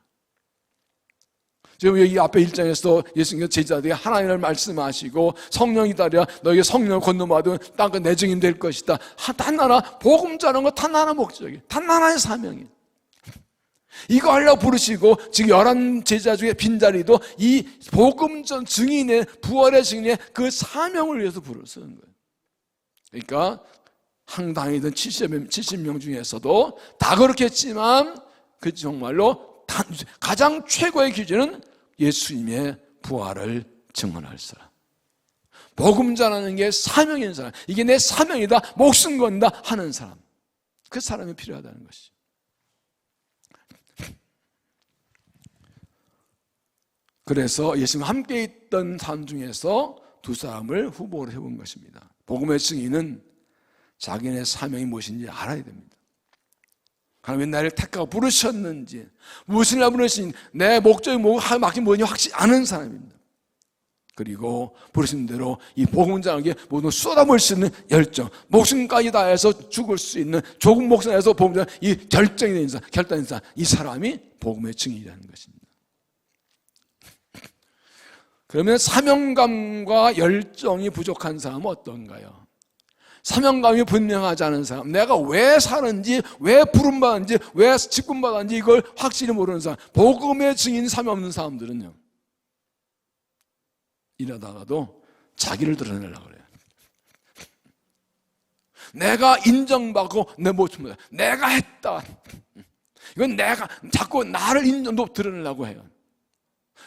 지금 여기 앞에 1장에서 예수님께서 제자들에게 하나님을 말씀하시고 성령이 따르야 너에게 성령을 건너받은 땅끝 내 증인 될 것이다. 단 하나 복음 전하는 거 단 하나 목적이, 단 하나의 사명이. 이거 하려고 부르시고 지금 11 제자 중에 빈자리도 이 복음 전 증인의 부활의 증인의 그 사명을 위해서 쓰는 거예요. 그러니까 항당이든 70명 중에서도 다 그렇게 했지만 그 정말로 가장 최고의 기준은 예수님의 부활을 증언할 사람. 복음 전하는 게 사명인 사람. 이게 내 사명이다, 목숨 건다 하는 사람. 그 사람이 필요하다는 것이죠. 그래서 예수님과 함께 있던 사람 중에서 두 사람을 후보로 해본 것입니다. 복음의 증인은 자기네 사명이 무엇인지 알아야 됩니다. 하나님이 나를 택하고 부르셨는지, 무엇을 나 부르신 내 목적이 막힌 뭐인지 확실히 아는 사람입니다. 그리고 부르신 대로 이 복음 전하기에 모든 쏟아부을 수 있는 열정, 목숨까지 다해서 죽을 수 있는 조금 목숨에서 복음 전하는 이 결정이 되는 사람, 결단인 사람, 이 사람이 복음의 증인이라는 것입니다. 그러면 사명감과 열정이 부족한 사람은 어떤가요? 사명감이 분명하지 않은 사람, 내가 왜 사는지, 왜 부름받은지, 왜 직분받았는지 이걸 확실히 모르는 사람, 복음의 증인 사명 없는 사람들은요, 이러다가도 자기를 드러내려고 그래요. 내가 인정받고 내 모습을 내가 했다. 이건 내가 자꾸 나를 드러내려고 해요.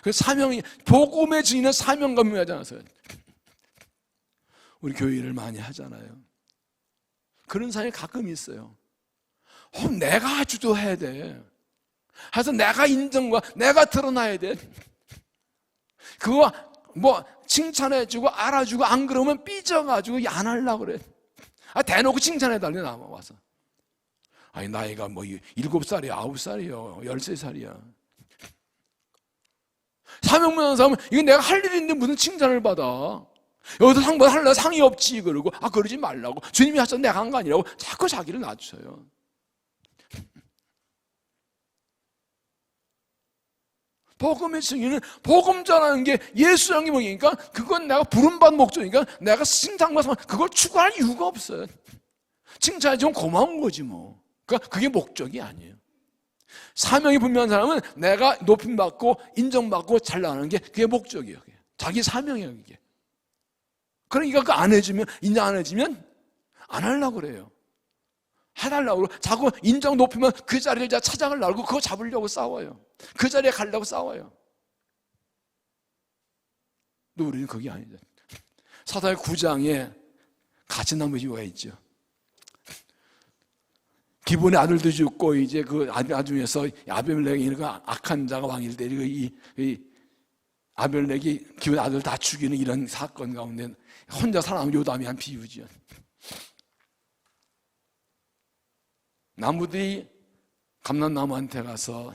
그 사명이, 복음의 증인은 사명감이 하지 않았어요. 우리 교회 일을 많이 하잖아요. 그런 사람이 가끔 있어요. 내가 주도해야 돼. 그래서 내가 인정과 내가 드러나야 돼. 그거 뭐 칭찬해주고 알아주고 안 그러면 삐져가지고 안 하려고 그래. 대놓고 칭찬해달래 나와서. 아니 나이가 뭐 7살이야 9살이요 13살이야. 사명만 하는 사람은 이거 내가 할 일인데 무슨 칭찬을 받아. 여기서 상보다 할래 상이 없지 그러고 그러지 말라고 주님이 하셔서 내가 한 거 아니라고 자꾸 자기를 낮춰요. 복음의 증인은 복음 전하는 게 예수의 영이니까 그건 내가 부름받은 목적이니까 내가 칭찬받으면 그걸 추구할 이유가 없어요. 칭찬이 좀 고마운 거지 뭐. 그러니까 그게 목적이 아니에요. 사명이 분명한 사람은 내가 높임받고 인정받고 잘 나가는 게 그게 목적이에요. 그게. 자기 사명이에요. 그게. 그러니까 그거 안 해주면 인정 안 해주면 안 하려고 그래요. 해달라고 그러고 자꾸 인정 높이면 그 자리를 찾아가려고 그거 잡으려고 싸워요. 그 자리에 가려고 싸워요. 근데 우리는 그게 아니죠. 사도행 9장에 가시나무 지구가 있죠. 기본의 아들도 죽고 이제 그 아들 중에서 아벨렉이 이런 악한 자가 왕일 때 이 아벨렉이 기본의 아들 다 죽이는 이런 사건 가운데 혼자 살아남은 요담이 한 비유지요. 나무들이 감람나무한테 가서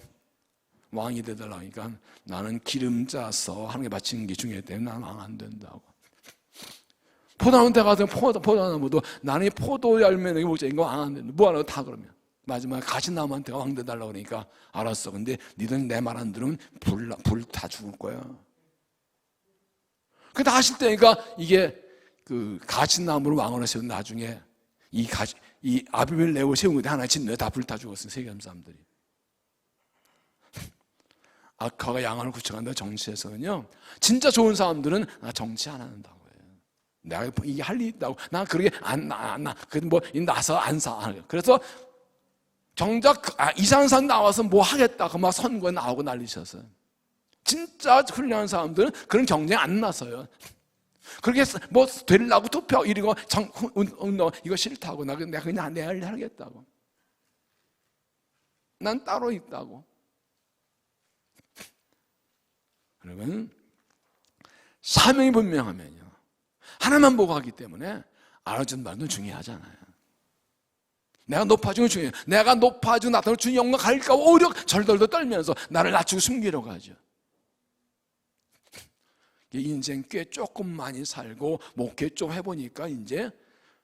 왕이 되달라고 하니까 나는 기름 짜서 하나님께 바치는 게 중요하기 때문에 나는 왕 안 된다고. 포도나무한테 가서 포도나무도 나는 포도 열매는 목적인가 왕 안 된다. 뭐하라고 다 그러면. 마지막에 가시나무한테 왕 되달라고 그러니까 알았어. 근데 니들 내 말 안 들으면 불 다 죽을 거야. 근데 하실 때니까 이게 그 가시나무를 왕으로 세운 나중에 이 아비멜렉을 세운 건데 하나 짓는 다 불 다 죽었어요. 세겜 사람들이. 악화가 양안을 구축한다. 정치에서는요 진짜 좋은 사람들은 나 정치 안 한다고 해요. 내가 이게 할 일이 있다고 나 그러게 나서 안 사. 그래서 정작 이상한 사람 나와서 뭐 하겠다고 막 선거에 나오고 난리셔서 진짜 훌륭한 사람들은 그런 경쟁 안 나서요. 그렇게 뭐 되려고 투표 이러고 운동 이거 싫다고 내가 그냥 내 할 일 하겠다고. 난 따로 있다고. 여러분 사명이 분명하면요 하나만 보고 하기 때문에 알아주는 말도 중요하잖아요. 내가 높아지는 건 중요해요. 내가 높아지고 나타나면 주님 영광 갈까 오히려 절덜덜 떨면서 나를 낮추고 숨기려고 하죠. 인생 꽤 조금 많이 살고 목회 좀 해보니까 이제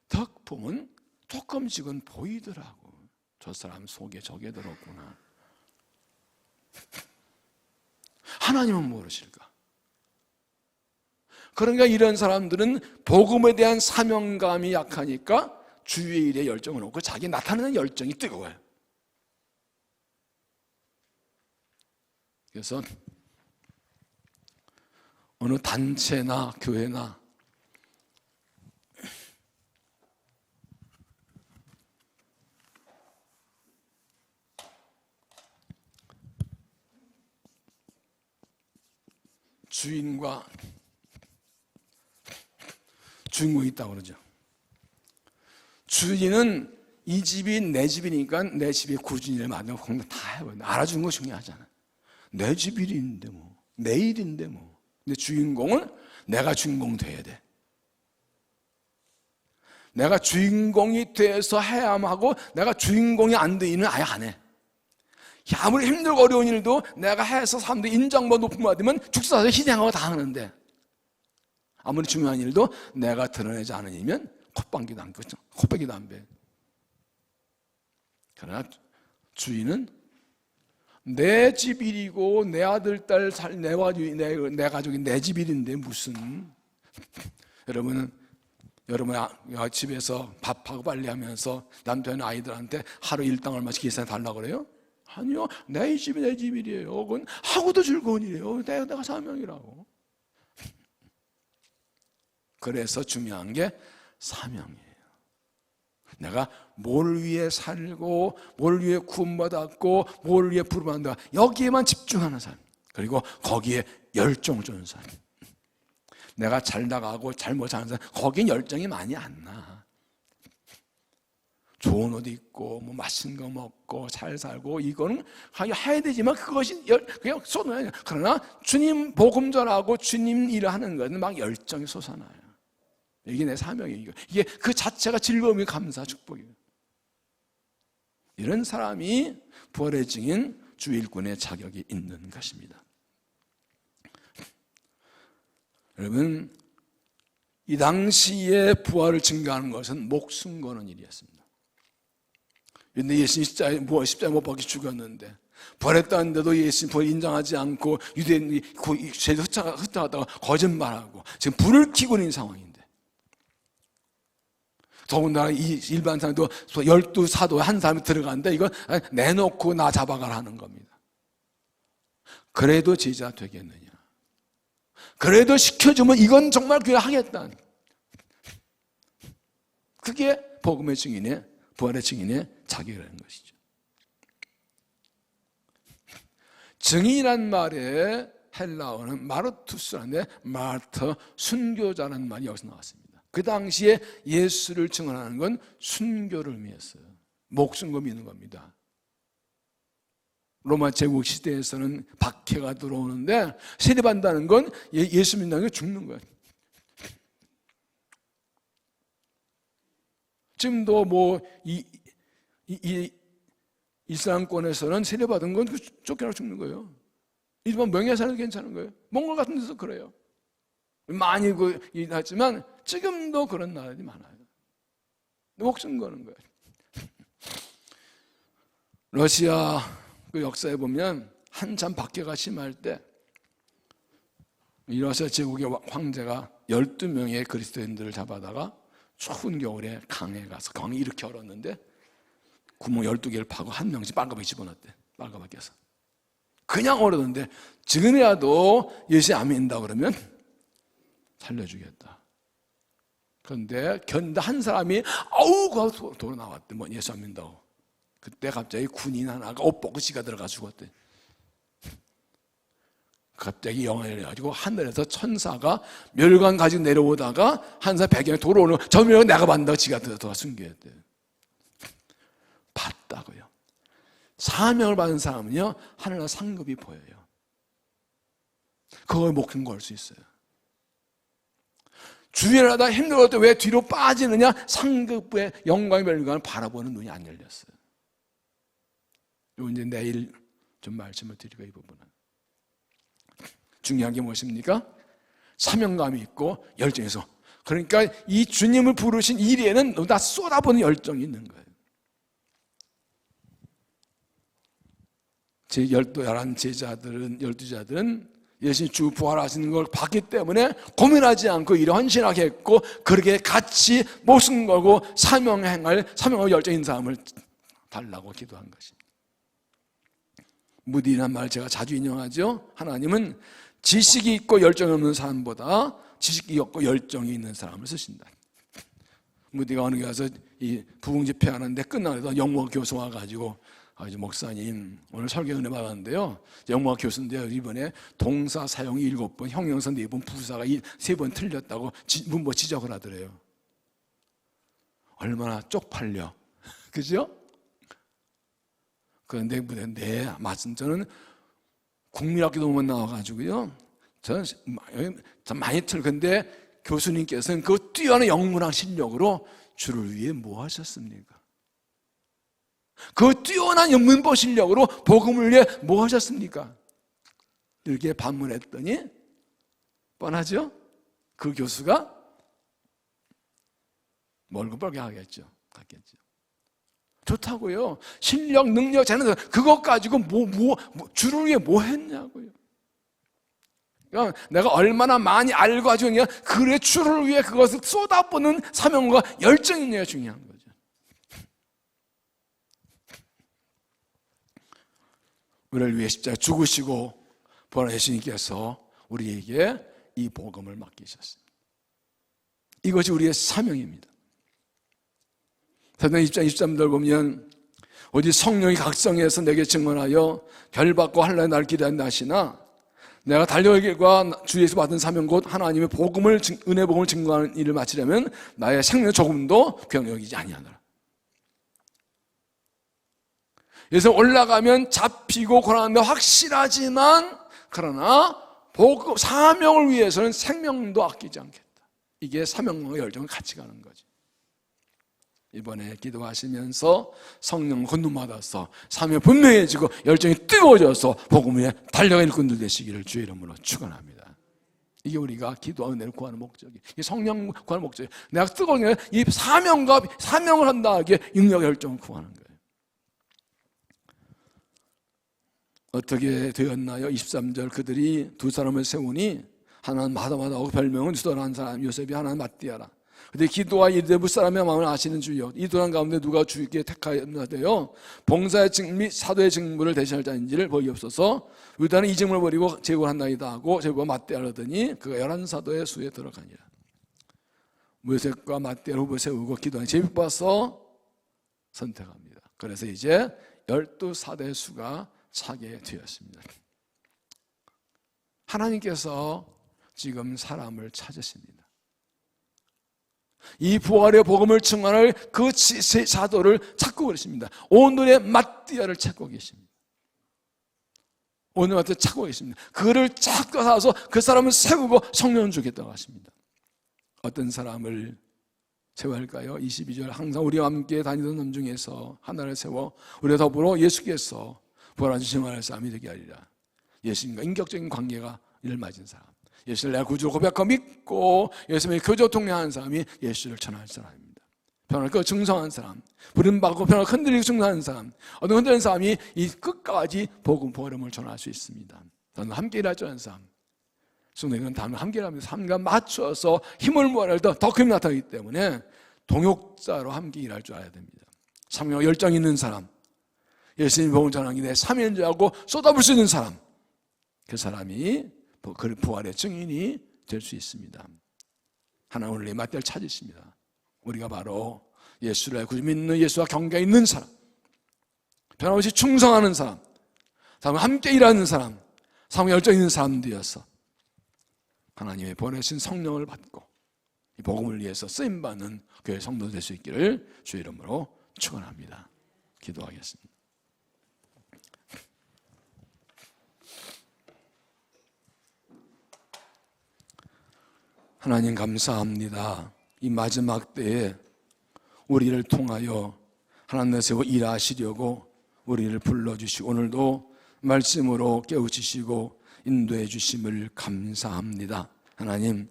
덕품은 조금씩은 보이더라고. 저 사람 속에 저게 들었구나. 하나님은 모르실까? 그러니까 이런 사람들은 복음에 대한 사명감이 약하니까 주의 일에 열정은 없고 자기 나타내는 열정이 뜨거워요. 그래서 어느 단체나 교회나 주인과 주인공이 있다고 그러죠. 주인은 이 집이 내 집이니까 내 집의 구주인을 만나고 다 해봐요. 알아주는 거 중요하잖아. 내 집 일인데 뭐 내 일인데 뭐. 근데 주인공은 내가 주인공 돼야 돼. 내가 주인공이 돼서 해야만 하고 내가 주인공이 안 되기는 아예 안 해. 아무리 힘들고 어려운 일도 내가 해서 사람들이 인정받고 높임 받으면 죽사서 희생하고 다 하는데 아무리 중요한 일도 내가 드러내지 않으면 콧방귀도 안 뀌죠. 코빼기도 안 배. 그러나 주인은 내 집 일이고 내 아들 딸 내 가족이 내 집 일인데 무슨 여러분 집에서 밥하고 빨리 하면서 남편 아이들한테 하루 일당 얼마씩 계산해 달라고 그래요? 아니요, 내 집이 내 집 일이에요. 그건 하고도 즐거운 일이에요. 내가 사명이라고. 그래서 중요한 게 사명이에요. 내가 뭘 위해 살고 뭘 위해 구원받았고 뭘 위해 부름받는다 여기에만 집중하는 삶, 그리고 거기에 열정을 주는 삶. 내가 잘 나가고 잘못 사는 사람 거기에 열정이 많이 안 나. 좋은 옷 입고 뭐 맛있는 거 먹고 잘 살고 이거는 해야 되지만 그것이 그냥 쏟아내요. 그러나 주님 복음 전하고 주님 일을 하는 것은 막 열정이 솟아나요. 이게 내 사명이에요. 이게 그 자체가 즐거움이 감사 축복이에요. 이런 사람이 부활의 증인 주 일꾼의 자격이 있는 것입니다. 여러분, 이 당시에 부활을 증거하는 것은 목숨 거는 일이었습니다. 그런데 예수님 십자가에 못 박혀 죽었는데 부활했다는데도 예수님 부활 인정하지 않고 유대인이 죄도 흩어하다가 거짓말하고 지금 불을 켜고 있는 상황인데, 더군다나 이 일반 사람도 12사도에 한 사람이 들어가는데 이거 내놓고 나 잡아가라 하는 겁니다. 그래도 제자 되겠느냐? 그래도 시켜주면 이건 정말 그게 하겠다. 그게 복음의 증인의, 부활의 증인의 자격이라는 것이죠. 증인이란 말의 헬라어는 마르투스라는데 마르터, 순교자라는 말이 여기서 나왔습니다. 그 당시에 예수를 증언하는 건 순교를 의미했어요. 목숨을 믿는 겁니다. 로마 제국 시대에서는 박해가 들어오는데 세례받는다는 건 예수 믿는다는 게 죽는 거예요. 지금도 이슬람권에서는 세례받은 건 쫓겨나 죽는 거예요. 일반 명예사는 괜찮은 거예요. 몽골 같은 데서 그래요. 많이 하지만 지금도 그런 나라들이 많아요. 목숨 거는 거예요. 러시아 그 역사에 보면 한참 박해가 심할 때 이 러시아 제국의 황제가 12명의 그리스도인들을 잡아다가 추운 겨울에 강에 가서 강이 이렇게 얼었는데 구멍 12개를 파고 한 명씩 빨가벗 집어넣었대. 빨가벗 껴서. 그냥 얼었는데 지금이라도 예수 안 믿는다 그러면 살려주겠다. 그런데 견다 한 사람이 아우 돌아 나왔대. 뭐 예수 안 믿는다고. 그때 갑자기 군인 하나가 옷 벗고 지가 들어가 죽었대. 갑자기 영화를 해가지고 하늘에서 천사가 멸관 가지고 내려오다가 한 사람 배경에 돌아오는 저 멸관 내가 받는다고 지가 들어가 숨겨했대. 봤다고요. 사명을 받은 사람은요 하늘나라 상급이 보여요. 그걸 목숨 걸 수 있어요. 주의를 하다 힘들었을 때 왜 뒤로 빠지느냐? 상급의 영광의 멸관을 바라보는 눈이 안 열렸어요. 요 이제 내일 좀 말씀을 드리고 이 부분은 중요한 게 무엇입니까? 사명감이 있고 열정이 있어. 그러니까 이 주님을 부르신 일에는 다 쏟아보는 열정이 있는 거예요. 제 11 제자들은 12자들은 예수님 주 부활하시는 걸 봤기 때문에 고민하지 않고 일에 헌신하게 했고 그렇게 같이 목숨 걸고 사명하고 열정 있는 사람을 달라고 기도한 것입니다. 무디라는 말 제가 자주 인용하죠. 하나님은 지식이 있고 열정이 없는 사람보다 지식이 없고 열정이 있는 사람을 쓰신다. 무디가 어느 가서 이 부흥 집회 하는데 끝나서 영문학 교수 와가지고 목사님 오늘 설교 은혜 받았는데요. 영문학 교수인데요. 이번에 동사 사용이 7번, 형용사 4번, 부사가 3번 틀렸다고 문법 지적을 하더래요. 얼마나 쪽팔려. 그죠? 그런데 네, 맞습니다. 저는 국민학교도만 나와가지고요. 저는 많이 근데 교수님께서는 그 뛰어난 영문학 실력으로 주를 위해 뭐 하셨습니까? 그 뛰어난 문법 실력으로 복음을 위해 뭐 하셨습니까? 이렇게 반문했더니 뻔하죠? 그 교수가 월급 벌게 하겠죠. 좋다고요. 실력, 능력, 재능 그것 가지고 주를 위해 뭐 했냐고요. 그러니까 내가 얼마나 많이 알고 가지고 그냥 그래 주를 위해 그것을 쏟아부는 사명과 열정이 있느냐가 중요한 거죠. 우리를 위해 십자가에 죽으시고 부활한 예수님께서 우리에게 이 복음을 맡기셨습니다. 이것이 우리의 사명입니다. 사도행 20장 23절 보면 어디 성령이 각성해서 내게 증언하여 결받고 할례 날 기대한다 하시나 내가 달려갈 길과 주 예수 받은 사명 곧 하나님의 복음을 은혜 복음을 증거하는 일을 마치려면 나의 생명 조금도 귀한 여기지 아니하노라. 그래서 올라가면 잡히고 고난하는데 확실하지만 그러나 복음 사명을 위해서는 생명도 아끼지 않겠다. 이게 사명과 열정을 같이 가는 거지. 이번에 기도하시면서 성령 건도 받아서 사명이 분명해지고 열정이 뜨거워져서 복음 위에 달려갈 일꾼들 되시기를 주의 이름으로 축원합니다. 이게 우리가 기도와 은혜를 구하는 목적이에요. 이 성령 구하는 목적이에요. 내가 뜨거운 이 사명을 한다 하기에 능력 열정을 구하는 거예요. 어떻게 되었나요? 23절 그들이 두 사람을 세우니 하나는 마다마다하고 별명은 두더라는 사람 요셉이 하나는 마띠아라. 근데 기도와 이르되 무사람의 마음을 아시는 주여 이 두 사람 가운데 누가 주께 택하였나되어 봉사의 직분 및 사도의 직분을 대신할 자인지를 보이옵소서. 유다는 이 직분을 버리고 제국을 한나이다 하고 제국과 마띠아를 하더니 그가 11사도의 수에 들어가니라. 요셉과 마띠아를 후보 세우고 기도하니 제비뽑아서 선택합니다. 그래서 이제 12사도의 수가 차게 되었습니다. 하나님께서 지금 사람을 찾으십니다. 이 부활의 복음을 증언할 그 사도를 찾고 계십니다. 오늘의 마띠아를 찾고 계십니다. 오늘 마띠아 찾고 계십니다. 그를 찾고 나서 그 사람을 세우고 성령을 주겠다고 하십니다. 어떤 사람을 세워야 할까요? 22절 항상 우리와 함께 다니던 남 중에서 하나를 세워 우리와 더불어 예수께서 부활하신 증언할 사람이 되게 하리라. 예수님과 인격적인 관계가 이를 맞은 사람, 예수를 내가 구주로 고백하고 믿고 예수님의 교제 통례하는 사람이 예수를 전할 사람입니다. 변화를 증성한 사람, 부름받고 변화를 흔들리고 증성하는 사람, 어떤 흔들리는 사람이 이 끝까지 복음 복음을 전할 수 있습니다. 저는 함께 일할 줄 아는 사람, 성령은 다음에 함께 일합니다. 삶과 맞춰서 힘을 모아낼 더 힘이 나타나기 때문에 동역자로 함께 일할 줄 알아야 됩니다. 성령 열정 있는 사람, 예수님 복음 전하기 내 사명자하고 쏟아부을 수 있는 사람, 그 사람이 그 부활의 증인이 될 수 있습니다. 하나님 오늘 이 마띠아를 찾으십니다. 우리가 바로 예수를 알고 믿는 예수와 경계가 있는 사람, 변함없이 충성하는 사람, 다음에 함께 일하는 사람, 삶에 열정 있는 사람들이어서 하나님의 보내신 성령을 받고 이 복음을 위해서 쓰임받는 교회 성도 될 수 있기를 주의 이름으로 축원합니다. 기도하겠습니다. 하나님 감사합니다. 이 마지막 때에 우리를 통하여 하나님을 세워 일하시려고 우리를 불러주시고 오늘도 말씀으로 깨우치시고 인도해 주심을 감사합니다. 하나님,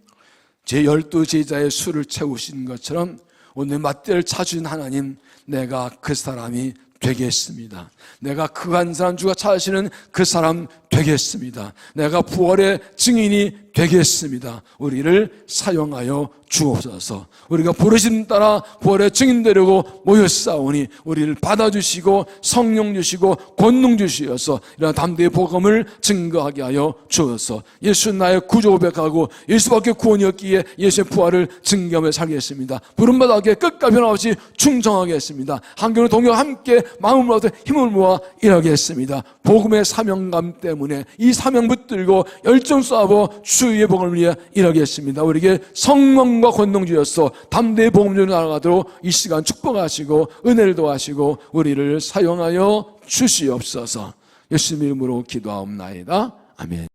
제 12제자의 수를 채우신 것처럼 오늘 마띠아를 찾으신 하나님, 내가 그 사람이 되겠습니다. 내가 그 한 사람 주가 찾으시는 그 사람 되겠습니다. 내가 부활의 증인이 되겠습니다. 우리를 사용하여 주옵소서. 우리가 부르심 따라 부활의 증인 되려고 모였사오니 우리를 받아주시고 성령 주시고 권능 주시어서 이런 담대의 복음을 증거하게 하여 주옵소서. 예수 나의 구주 고백하고 예수밖에 구원이 없기에 예수의 부활을 증거하며 살겠습니다. 부름받아게 끝까지 변함없이 충성하겠습니다. 한교는 동료 함께 마음을 모아 힘을 모아 일하겠습니다. 복음의 사명감 때문에 이 사명 붙들고 열정 쏘아보 주의 복음을 위해 일하겠습니다. 우리에게 성령과 권능 주셔서 담대의 복음을 나아가도록 이 시간 축복하시고 은혜를 도와시고 우리를 사용하여 주시옵소서. 예수님 이름으로 기도하옵나이다. 아멘.